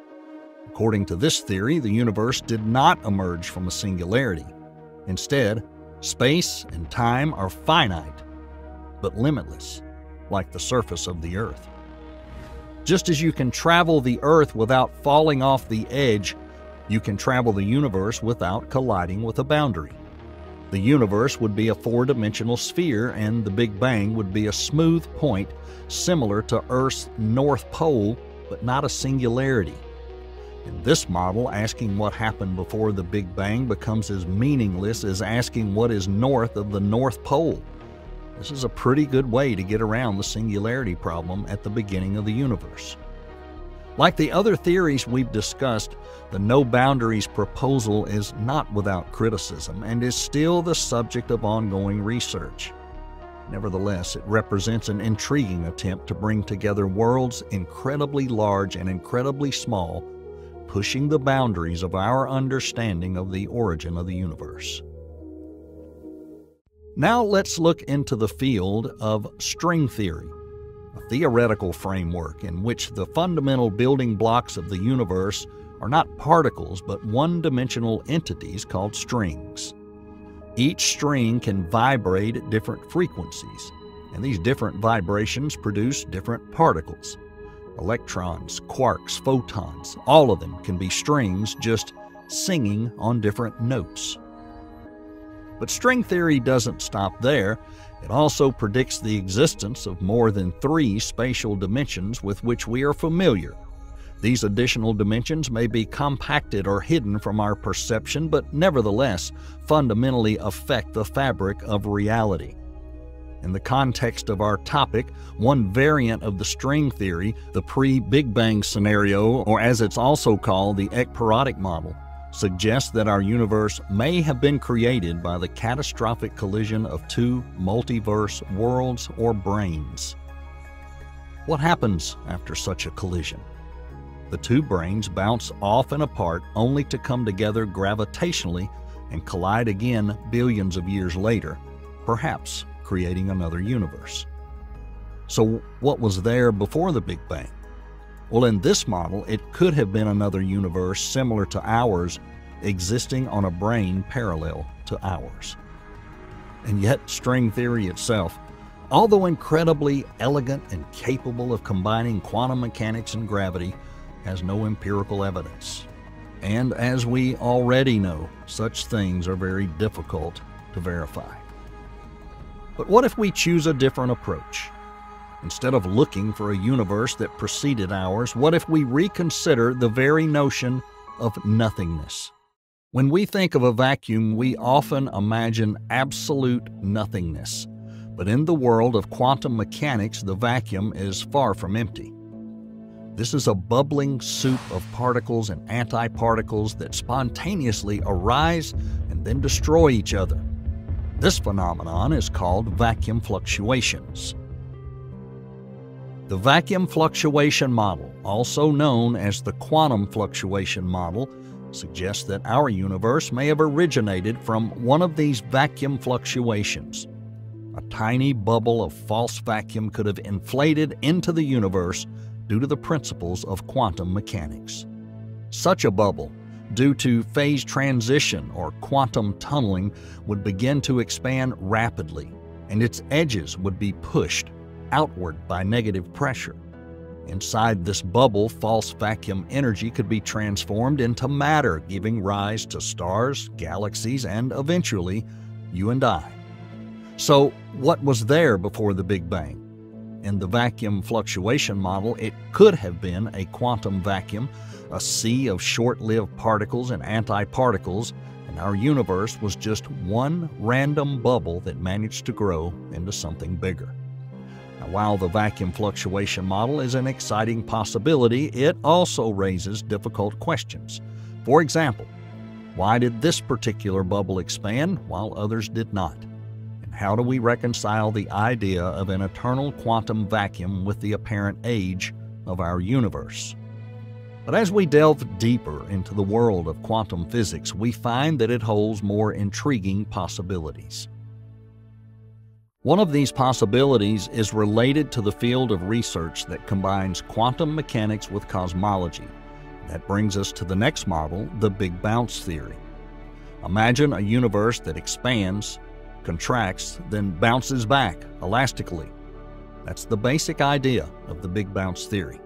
According to this theory, the universe did not emerge from a singularity. Instead, space and time are finite, but limitless, like the surface of the Earth. Just as you can travel the Earth without falling off the edge, you can travel the universe without colliding with a boundary. The universe would be a four-dimensional sphere, and the Big Bang would be a smooth point similar to Earth's North Pole, but not a singularity. In this model, asking what happened before the Big Bang becomes as meaningless as asking what is north of the North Pole. This is a pretty good way to get around the singularity problem at the beginning of the universe. Like the other theories we've discussed, the no-boundaries proposal is not without criticism and is still the subject of ongoing research. Nevertheless, it represents an intriguing attempt to bring together worlds incredibly large and incredibly small, pushing the boundaries of our understanding of the origin of the universe. Now let's look into the field of string theory, a theoretical framework in which the fundamental building blocks of the universe are not particles but one-dimensional entities called strings. Each string can vibrate at different frequencies, and these different vibrations produce different particles. Electrons, quarks, photons, all of them can be strings just singing on different notes. But string theory doesn't stop there. It also predicts the existence of more than 3 spatial dimensions with which we are familiar. These additional dimensions may be compacted or hidden from our perception, but nevertheless fundamentally affect the fabric of reality. In the context of our topic, one variant of the string theory, the pre-Big Bang scenario, or as it's also called, the ekpyrotic model, suggests that our universe may have been created by the catastrophic collision of two multiverse worlds or branes. What happens after such a collision? The two branes bounce off and apart only to come together gravitationally and collide again billions of years later, perhaps creating another universe. So what was there before the Big Bang? Well, in this model, it could have been another universe similar to ours, existing on a brane parallel to ours. And yet, string theory itself, although incredibly elegant and capable of combining quantum mechanics and gravity, has no empirical evidence. And as we already know, such things are very difficult to verify. But what if we choose a different approach? Instead of looking for a universe that preceded ours, what if we reconsider the very notion of nothingness? When we think of a vacuum, we often imagine absolute nothingness. But in the world of quantum mechanics, the vacuum is far from empty. This is a bubbling soup of particles and antiparticles that spontaneously arise and then destroy each other. This phenomenon is called vacuum fluctuations. The vacuum fluctuation model, also known as the quantum fluctuation model, suggests that our universe may have originated from one of these vacuum fluctuations. A tiny bubble of false vacuum could have inflated into the universe due to the principles of quantum mechanics. Such a bubble, due to phase transition or quantum tunneling, would begin to expand rapidly, and its edges would be pushed outward by negative pressure. Inside this bubble, false vacuum energy could be transformed into matter, giving rise to stars, galaxies, and eventually, you and I. So, what was there before the Big Bang? In the vacuum fluctuation model, it could have been a quantum vacuum, a sea of short-lived particles and antiparticles, and our universe was just one random bubble that managed to grow into something bigger. Now, while the vacuum fluctuation model is an exciting possibility, it also raises difficult questions. For example, why did this particular bubble expand while others did not? And how do we reconcile the idea of an eternal quantum vacuum with the apparent age of our universe? But as we delve deeper into the world of quantum physics, we find that it holds more intriguing possibilities. One of these possibilities is related to the field of research that combines quantum mechanics with cosmology. That brings us to the next model, the Big Bounce theory. Imagine a universe that expands, contracts, then bounces back elastically. That's the basic idea of the Big Bounce theory.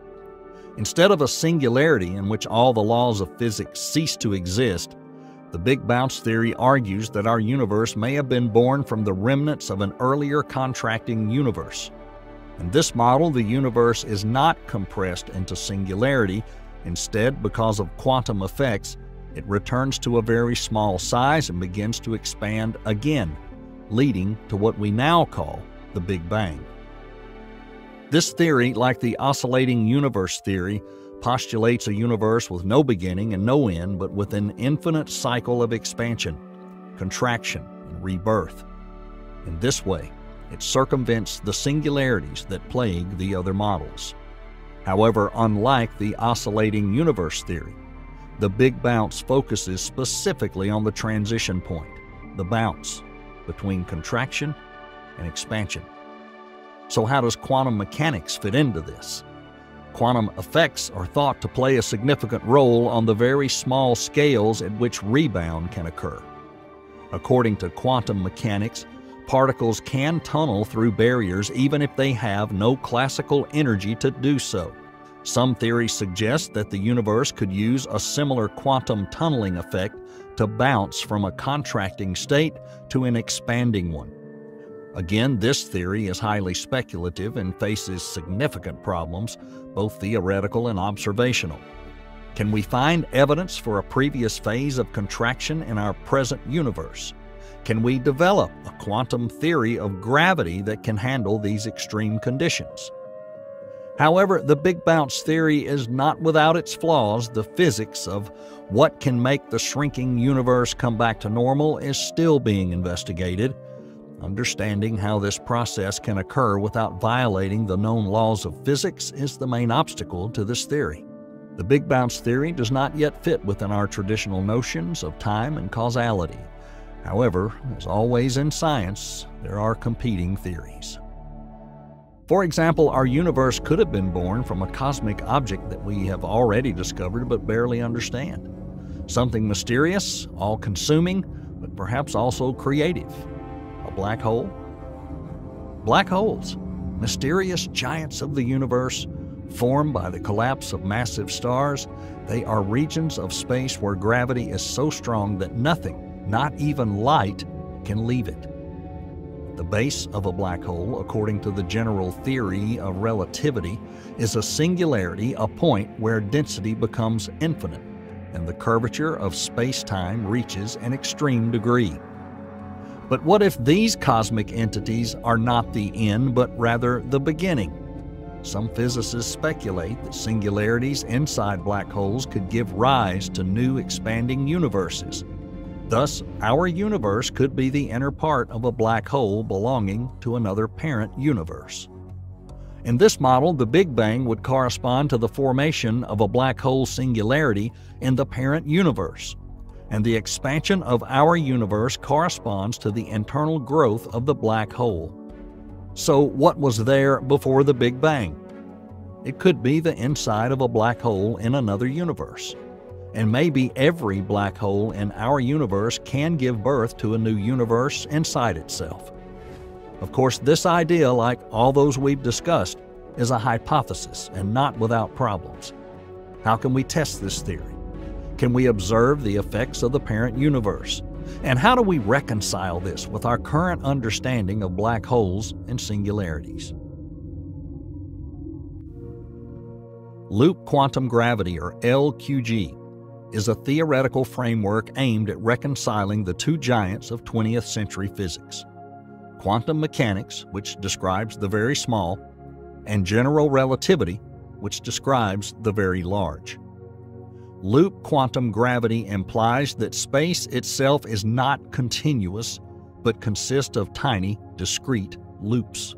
Instead of a singularity in which all the laws of physics cease to exist, the Big Bounce theory argues that our universe may have been born from the remnants of an earlier contracting universe. In this model, the universe is not compressed into singularity. Instead, because of quantum effects, it returns to a very small size and begins to expand again, leading to what we now call the Big Bang. This theory, like the oscillating universe theory, postulates a universe with no beginning and no end, but with an infinite cycle of expansion, contraction, and rebirth. In this way, it circumvents the singularities that plague the other models. However, unlike the oscillating universe theory, the Big Bounce focuses specifically on the transition point, the bounce between contraction and expansion. So how does quantum mechanics fit into this? Quantum effects are thought to play a significant role on the very small scales at which rebound can occur. According to quantum mechanics, particles can tunnel through barriers even if they have no classical energy to do so. Some theories suggest that the universe could use a similar quantum tunneling effect to bounce from a contracting state to an expanding one. Again, this theory is highly speculative and faces significant problems, both theoretical and observational. Can we find evidence for a previous phase of contraction in our present universe? Can we develop a quantum theory of gravity that can handle these extreme conditions? However, the Big Bounce theory is not without its flaws. The physics of what can make the shrinking universe come back to normal is still being investigated. Understanding how this process can occur without violating the known laws of physics is the main obstacle to this theory. The Big Bounce theory does not yet fit within our traditional notions of time and causality. However, as always in science, there are competing theories. For example, our universe could have been born from a cosmic object that we have already discovered but barely understand. Something mysterious, all-consuming, but perhaps also creative. A black hole? Black holes, mysterious giants of the universe, formed by the collapse of massive stars. They are regions of space where gravity is so strong that nothing, not even light, can leave it. The base of a black hole, according to the general theory of relativity, is a singularity, a point where density becomes infinite, and the curvature of space-time reaches an extreme degree. But what if these cosmic entities are not the end, but rather the beginning? Some physicists speculate that singularities inside black holes could give rise to new expanding universes. Thus, our universe could be the inner part of a black hole belonging to another parent universe. In this model, the Big Bang would correspond to the formation of a black hole singularity in the parent universe, and the expansion of our universe corresponds to the internal growth of the black hole. So, what was there before the Big Bang? It could be the inside of a black hole in another universe. And maybe every black hole in our universe can give birth to a new universe inside itself. Of course, this idea, like all those we've discussed, is a hypothesis and not without problems. How can we test this theory? Can we observe the effects of the parent universe? And how do we reconcile this with our current understanding of black holes and singularities? Loop quantum gravity, or LQG, is a theoretical framework aimed at reconciling the two giants of 20th century physics: quantum mechanics, which describes the very small, and general relativity, which describes the very large. Loop quantum gravity implies that space itself is not continuous, but consists of tiny, discrete loops.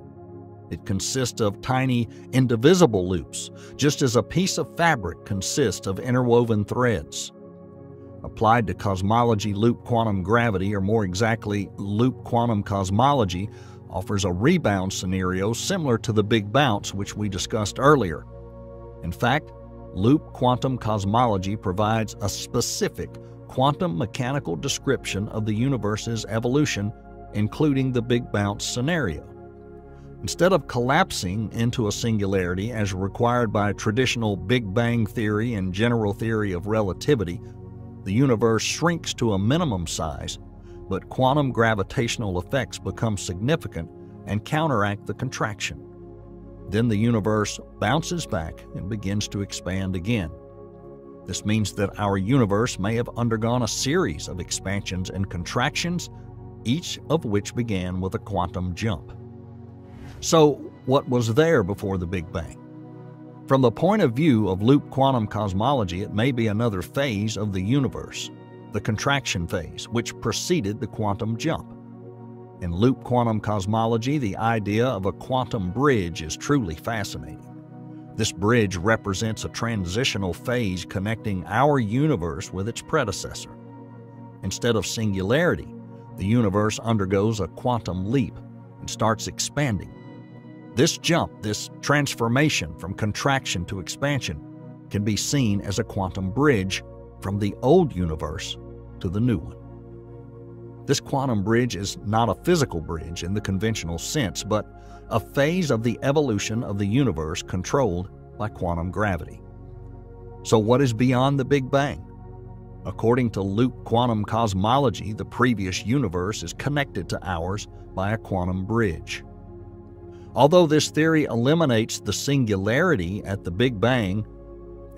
It consists of tiny, indivisible loops, just as a piece of fabric consists of interwoven threads. Applied to cosmology, loop quantum gravity, or more exactly, loop quantum cosmology, offers a rebound scenario similar to the Big Bounce, which we discussed earlier. In fact, loop quantum cosmology provides a specific quantum mechanical description of the universe's evolution, including the Big Bounce scenario. Instead of collapsing into a singularity as required by traditional Big Bang theory and general theory of relativity, the universe shrinks to a minimum size, but quantum gravitational effects become significant and counteract the contraction. Then the universe bounces back and begins to expand again. This means that our universe may have undergone a series of expansions and contractions, each of which began with a quantum jump. So, what was there before the Big Bang? From the point of view of loop quantum cosmology, it may be another phase of the universe, the contraction phase, which preceded the quantum jump. In loop quantum cosmology, the idea of a quantum bridge is truly fascinating. This bridge represents a transitional phase connecting our universe with its predecessor. Instead of singularity, the universe undergoes a quantum leap and starts expanding. This jump, this transformation from contraction to expansion, can be seen as a quantum bridge from the old universe to the new one. This quantum bridge is not a physical bridge in the conventional sense, but a phase of the evolution of the universe controlled by quantum gravity. So what is beyond the Big Bang? According to loop quantum cosmology, the previous universe is connected to ours by a quantum bridge. Although this theory eliminates the singularity at the Big Bang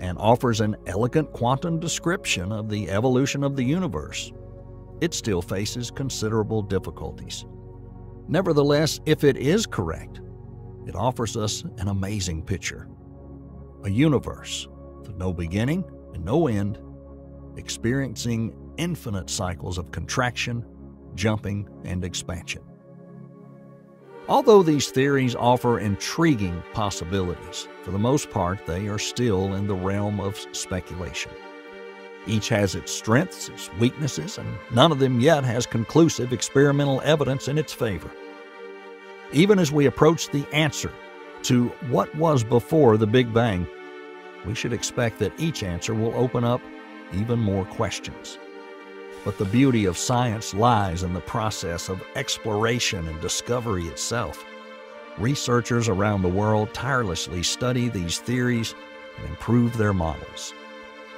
and offers an elegant quantum description of the evolution of the universe, it still faces considerable difficulties. Nevertheless, if it is correct, it offers us an amazing picture. A universe with no beginning and no end, experiencing infinite cycles of contraction, jumping, and expansion. Although these theories offer intriguing possibilities, for the most part they are still in the realm of speculation. Each has its strengths, its weaknesses, and none of them yet has conclusive experimental evidence in its favor. Even as we approach the answer to what was before the Big Bang, we should expect that each answer will open up even more questions. But the beauty of science lies in the process of exploration and discovery itself. Researchers around the world tirelessly study these theories and improve their models.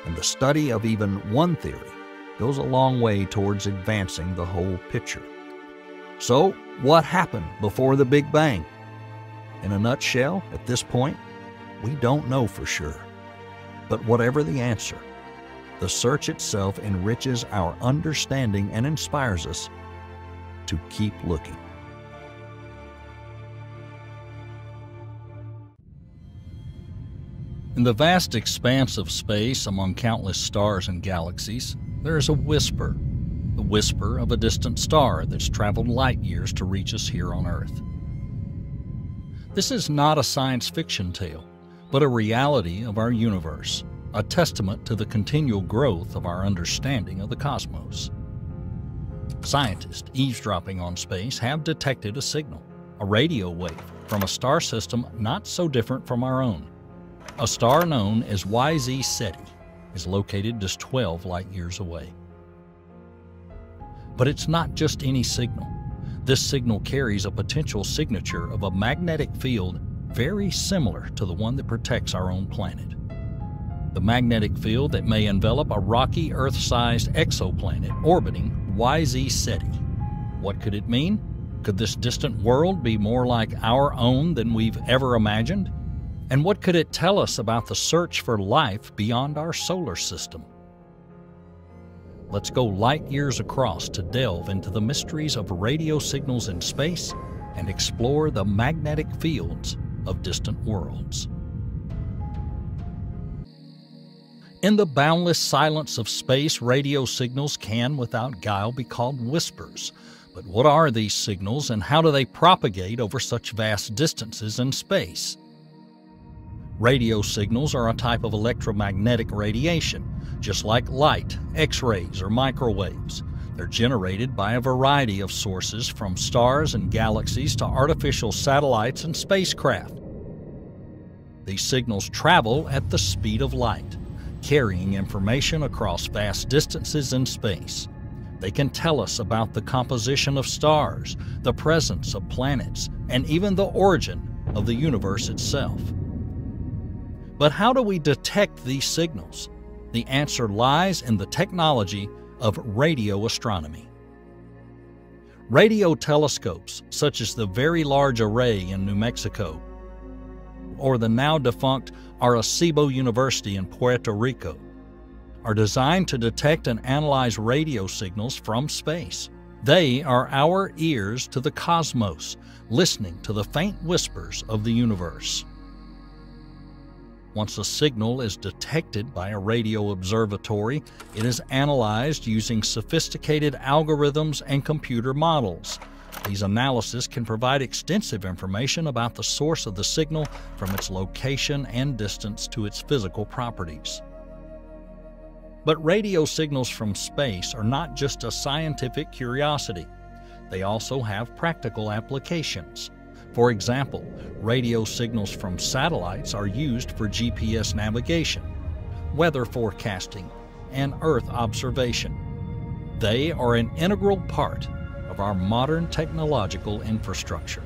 And the study of even one theory goes a long way towards advancing the whole picture. So, what happened before the Big Bang? In a nutshell, at this point, we don't know for sure. But whatever the answer, the search itself enriches our understanding and inspires us to keep looking. In the vast expanse of space among countless stars and galaxies, there is a whisper, the whisper of a distant star that's traveled light years to reach us here on Earth. This is not a science fiction tale, but a reality of our universe, a testament to the continual growth of our understanding of the cosmos. Scientists eavesdropping on space have detected a signal, a radio wave, from a star system not so different from our own. A star known as YZ Ceti is located just 12 light-years away. But it's not just any signal. This signal carries a potential signature of a magnetic field very similar to the one that protects our own planet. The magnetic field that may envelop a rocky Earth-sized exoplanet orbiting YZ Ceti. What could it mean? Could this distant world be more like our own than we've ever imagined? And what could it tell us about the search for life beyond our solar system? Let's go light years across to delve into the mysteries of radio signals in space and explore the magnetic fields of distant worlds. In the boundless silence of space, radio signals can, without guile, be called whispers. But what are these signals and how do they propagate over such vast distances in space? Radio signals are a type of electromagnetic radiation, just like light, X-rays, or microwaves. They're generated by a variety of sources, from stars and galaxies to artificial satellites and spacecraft. These signals travel at the speed of light, carrying information across vast distances in space. They can tell us about the composition of stars, the presence of planets, and even the origin of the universe itself. But how do we detect these signals? The answer lies in the technology of radio astronomy. Radio telescopes, such as the Very Large Array in New Mexico, or the now-defunct Arecibo University in Puerto Rico, are designed to detect and analyze radio signals from space. They are our ears to the cosmos, listening to the faint whispers of the universe. Once a signal is detected by a radio observatory, it is analyzed using sophisticated algorithms and computer models. These analyses can provide extensive information about the source of the signal, from its location and distance to its physical properties. But radio signals from space are not just a scientific curiosity. They also have practical applications. For example, radio signals from satellites are used for GPS navigation, weather forecasting, and Earth observation. They are an integral part of our modern technological infrastructure.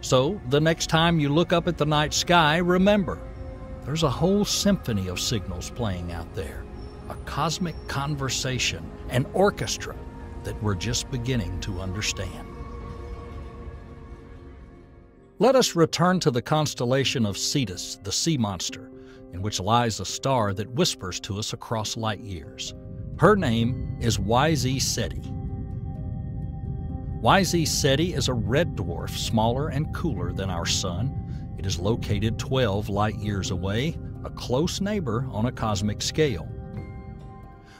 So, the next time you look up at the night sky, remember, there's a whole symphony of signals playing out there, a cosmic conversation, an orchestra that we're just beginning to understand. Let us return to the constellation of Cetus, the sea monster, in which lies a star that whispers to us across light years. Her name is YZ Ceti. YZ Ceti is a red dwarf, smaller and cooler than our Sun. It is located 12 light-years away, a close neighbor on a cosmic scale.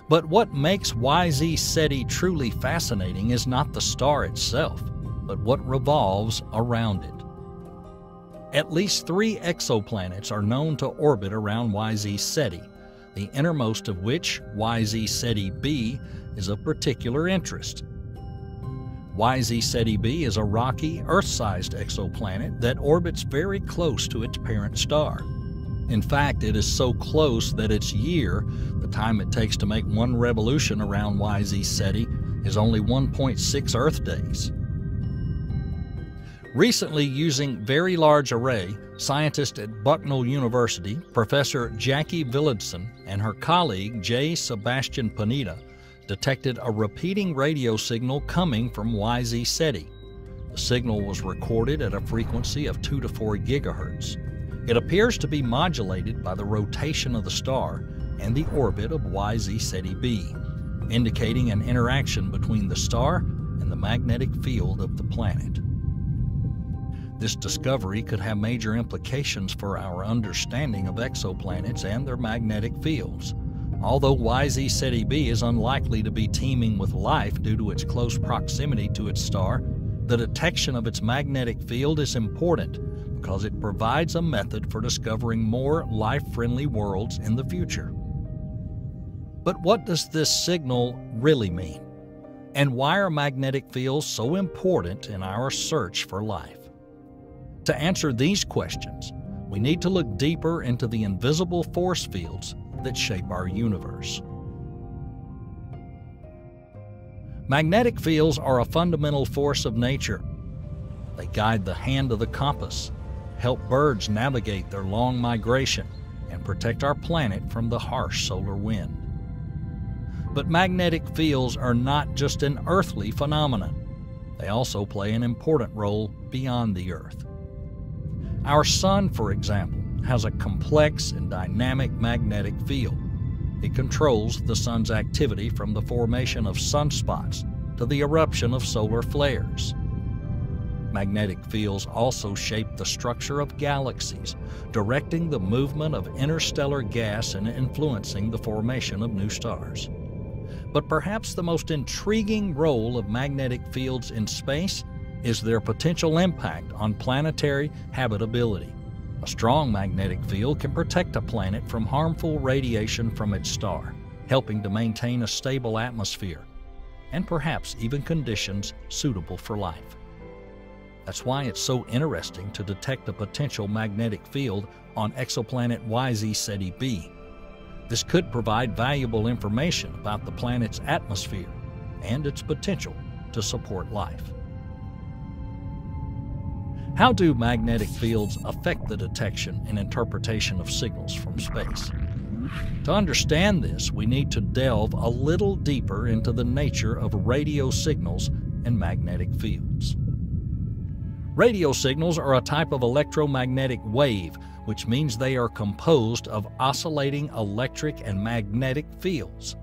But what makes YZ Ceti truly fascinating is not the star itself, but what revolves around it. At least 3 exoplanets are known to orbit around YZ Ceti, the innermost of which, YZ Ceti b, is of particular interest. YZ Ceti b is a rocky, Earth-sized exoplanet that orbits very close to its parent star. In fact, it is so close that its year, the time it takes to make one revolution around YZ Ceti, is only 1.6 Earth days. Recently, using Very Large Array, scientist at Bucknell University, Professor Jackie Villadsen, and her colleague J. Sebastian Pineda detected a repeating radio signal coming from YZ Ceti. The signal was recorded at a frequency of 2 to 4 gigahertz. It appears to be modulated by the rotation of the star and the orbit of YZ Ceti b, indicating an interaction between the star and the magnetic field of the planet. This discovery could have major implications for our understanding of exoplanets and their magnetic fields. Although YZ Ceti b is unlikely to be teeming with life due to its close proximity to its star, the detection of its magnetic field is important because it provides a method for discovering more life-friendly worlds in the future. But what does this signal really mean? And why are magnetic fields so important in our search for life? To answer these questions, we need to look deeper into the invisible force fields that shape our universe. Magnetic fields are a fundamental force of nature. They guide the hand of the compass, help birds navigate their long migration, and protect our planet from the harsh solar wind. But magnetic fields are not just an earthly phenomenon. They also play an important role beyond the Earth. Our Sun, for example, has a complex and dynamic magnetic field. It controls the Sun's activity from the formation of sunspots to the eruption of solar flares. Magnetic fields also shape the structure of galaxies, directing the movement of interstellar gas and influencing the formation of new stars. But perhaps the most intriguing role of magnetic fields in space is their potential impact on planetary habitability. A strong magnetic field can protect a planet from harmful radiation from its star, helping to maintain a stable atmosphere, and perhaps even conditions suitable for life. That's why it's so interesting to detect a potential magnetic field on exoplanet YZ Ceti b. This could provide valuable information about the planet's atmosphere and its potential to support life. How do magnetic fields affect the detection and interpretation of signals from space? To understand this, we need to delve a little deeper into the nature of radio signals and magnetic fields. Radio signals are a type of electromagnetic wave, which means they are composed of oscillating electric and magnetic fields.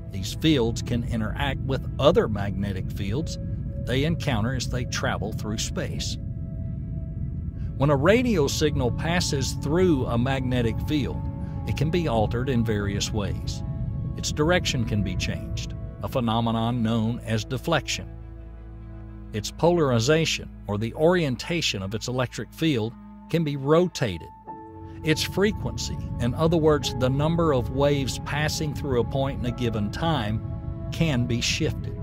These fields can interact with other magnetic fields they encounter as they travel through space. When a radio signal passes through a magnetic field, it can be altered in various ways. Its direction can be changed, a phenomenon known as deflection. Its polarization, or the orientation of its electric field, can be rotated. Its frequency, in other words, the number of waves passing through a point in a given time, can be shifted.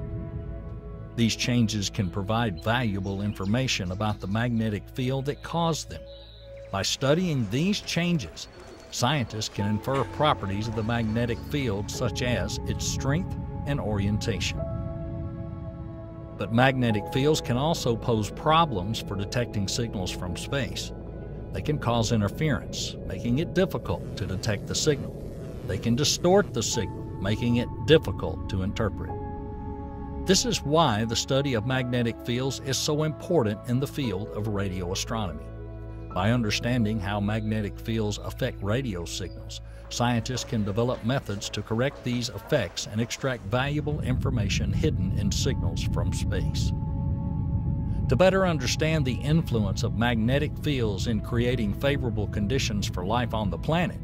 These changes can provide valuable information about the magnetic field that caused them. By studying these changes, scientists can infer properties of the magnetic field such as its strength and orientation. But magnetic fields can also pose problems for detecting signals from space. They can cause interference, making it difficult to detect the signal. They can distort the signal, making it difficult to interpret. This is why the study of magnetic fields is so important in the field of radio astronomy. By understanding how magnetic fields affect radio signals, scientists can develop methods to correct these effects and extract valuable information hidden in signals from space. To better understand the influence of magnetic fields in creating favorable conditions for life on the planet,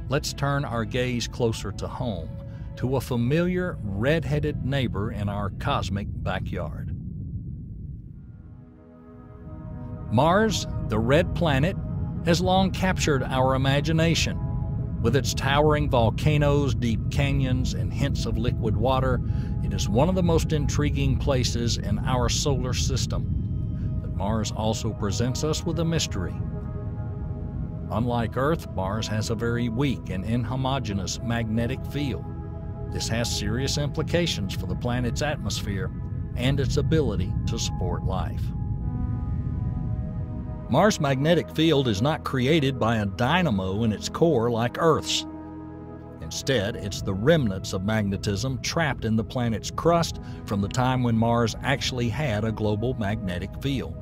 let's turn our gaze closer to home, to a familiar red-headed neighbor in our cosmic backyard. Mars, the red planet, has long captured our imagination. With its towering volcanoes, deep canyons, and hints of liquid water, it is one of the most intriguing places in our solar system. But Mars also presents us with a mystery. Unlike Earth, Mars has a very weak and inhomogeneous magnetic field. This has serious implications for the planet's atmosphere and its ability to support life. Mars' magnetic field is not created by a dynamo in its core like Earth's. Instead, it's the remnants of magnetism trapped in the planet's crust from the time when Mars actually had a global magnetic field.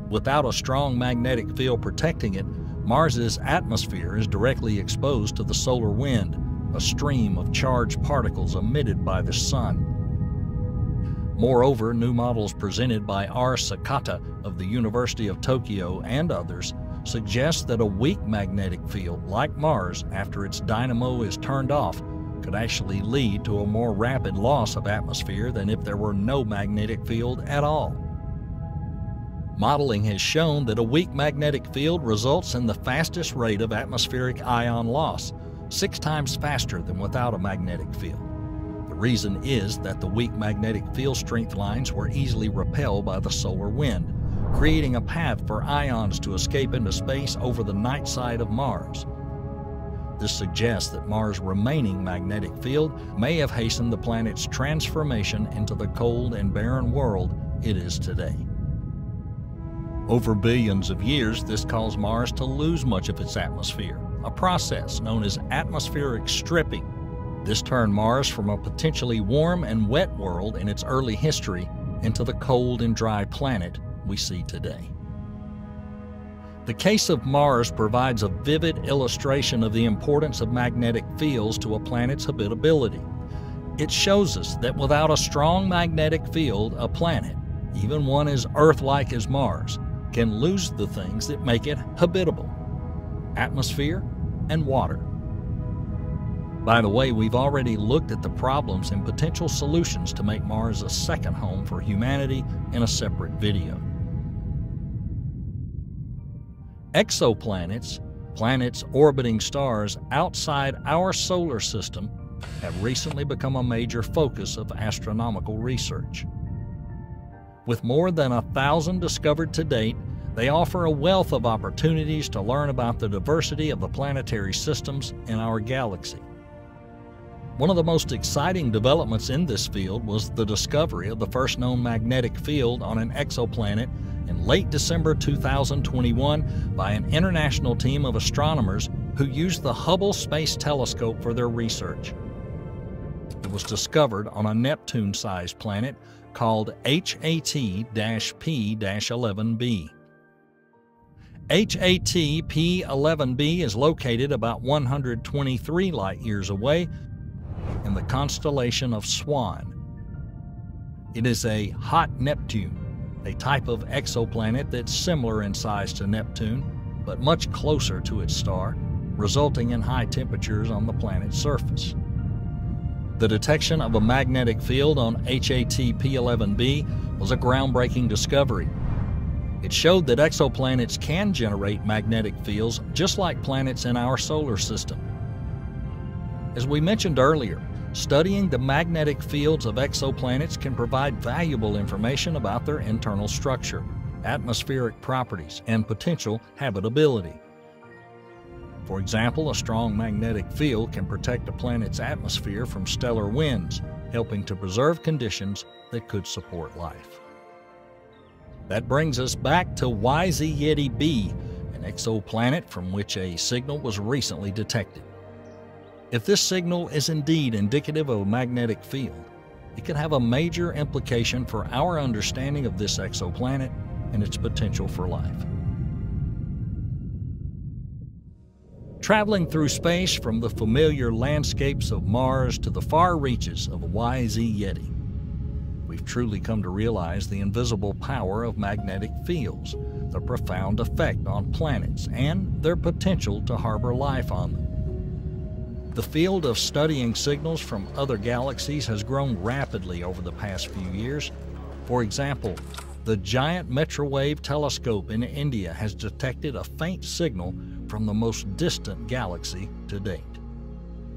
Without a strong magnetic field protecting it, Mars's atmosphere is directly exposed to the solar wind, a stream of charged particles emitted by the sun. Moreover, new models presented by R. Sakata of the University of Tokyo and others suggest that a weak magnetic field like Mars after its dynamo is turned off could actually lead to a more rapid loss of atmosphere than if there were no magnetic field at all. Modeling has shown that a weak magnetic field results in the fastest rate of atmospheric ion loss, 6 times faster than without a magnetic field. The reason is that the weak magnetic field strength lines were easily repelled by the solar wind, creating a path for ions to escape into space over the night side of Mars. This suggests that Mars' remaining magnetic field may have hastened the planet's transformation into the cold and barren world it is today. Over billions of years, this caused Mars to lose much of its atmosphere, a process known as atmospheric stripping. This turned Mars from a potentially warm and wet world in its early history into the cold and dry planet we see today. The case of Mars provides a vivid illustration of the importance of magnetic fields to a planet's habitability. It shows us that without a strong magnetic field, a planet, even one as Earth-like as Mars, can lose the things that make it habitable: atmosphere and water. By the way, we've already looked at the problems and potential solutions to make Mars a second home for humanity in a separate video. Exoplanets, planets orbiting stars outside our solar system, have recently become a major focus of astronomical research. With more than 1,000 discovered to date, they offer a wealth of opportunities to learn about the diversity of the planetary systems in our galaxy. One of the most exciting developments in this field was the discovery of the first known magnetic field on an exoplanet in late December 2021 by an international team of astronomers who used the Hubble Space Telescope for their research. It was discovered on a Neptune-sized planet called HAT-P-11b. HAT-P-11b is located about 123 light-years away in the constellation of Swan. It is a hot Neptune, a type of exoplanet that's similar in size to Neptune, but much closer to its star, resulting in high temperatures on the planet's surface. The detection of a magnetic field on HAT-P-11b was a groundbreaking discovery. It showed that exoplanets can generate magnetic fields just like planets in our solar system. As we mentioned earlier, studying the magnetic fields of exoplanets can provide valuable information about their internal structure, atmospheric properties, and potential habitability. For example, a strong magnetic field can protect a planet's atmosphere from stellar winds, helping to preserve conditions that could support life. That brings us back to YZ Yeti b, an exoplanet from which a signal was recently detected. If this signal is indeed indicative of a magnetic field, it could have a major implication for our understanding of this exoplanet and its potential for life. traveling through space from the familiar landscapes of Mars to the far reaches of YZ Yeti. We've truly come to realize the invisible power of magnetic fields, their profound effect on planets, and their potential to harbor life on them. The field of studying signals from other galaxies has grown rapidly over the past few years. For example, the Giant Metro-Wave Telescope in India has detected a faint signal from the most distant galaxy to date.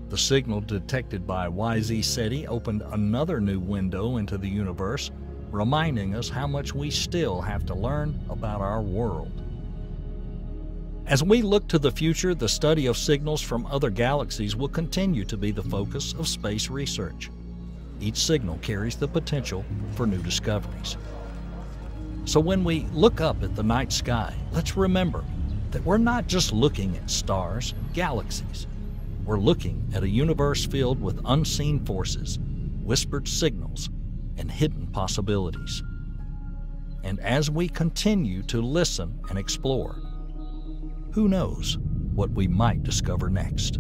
The signal detected by YZ SETI opened another new window into the universe, reminding us how much we still have to learn about our world. As we look to the future, the study of signals from other galaxies will continue to be the focus of space research. Each signal carries the potential for new discoveries. So when we look up at the night sky, let's remember that we're not just looking at stars and galaxies. We're looking at a universe filled with unseen forces, whispered signals, and hidden possibilities. And as we continue to listen and explore, who knows what we might discover next?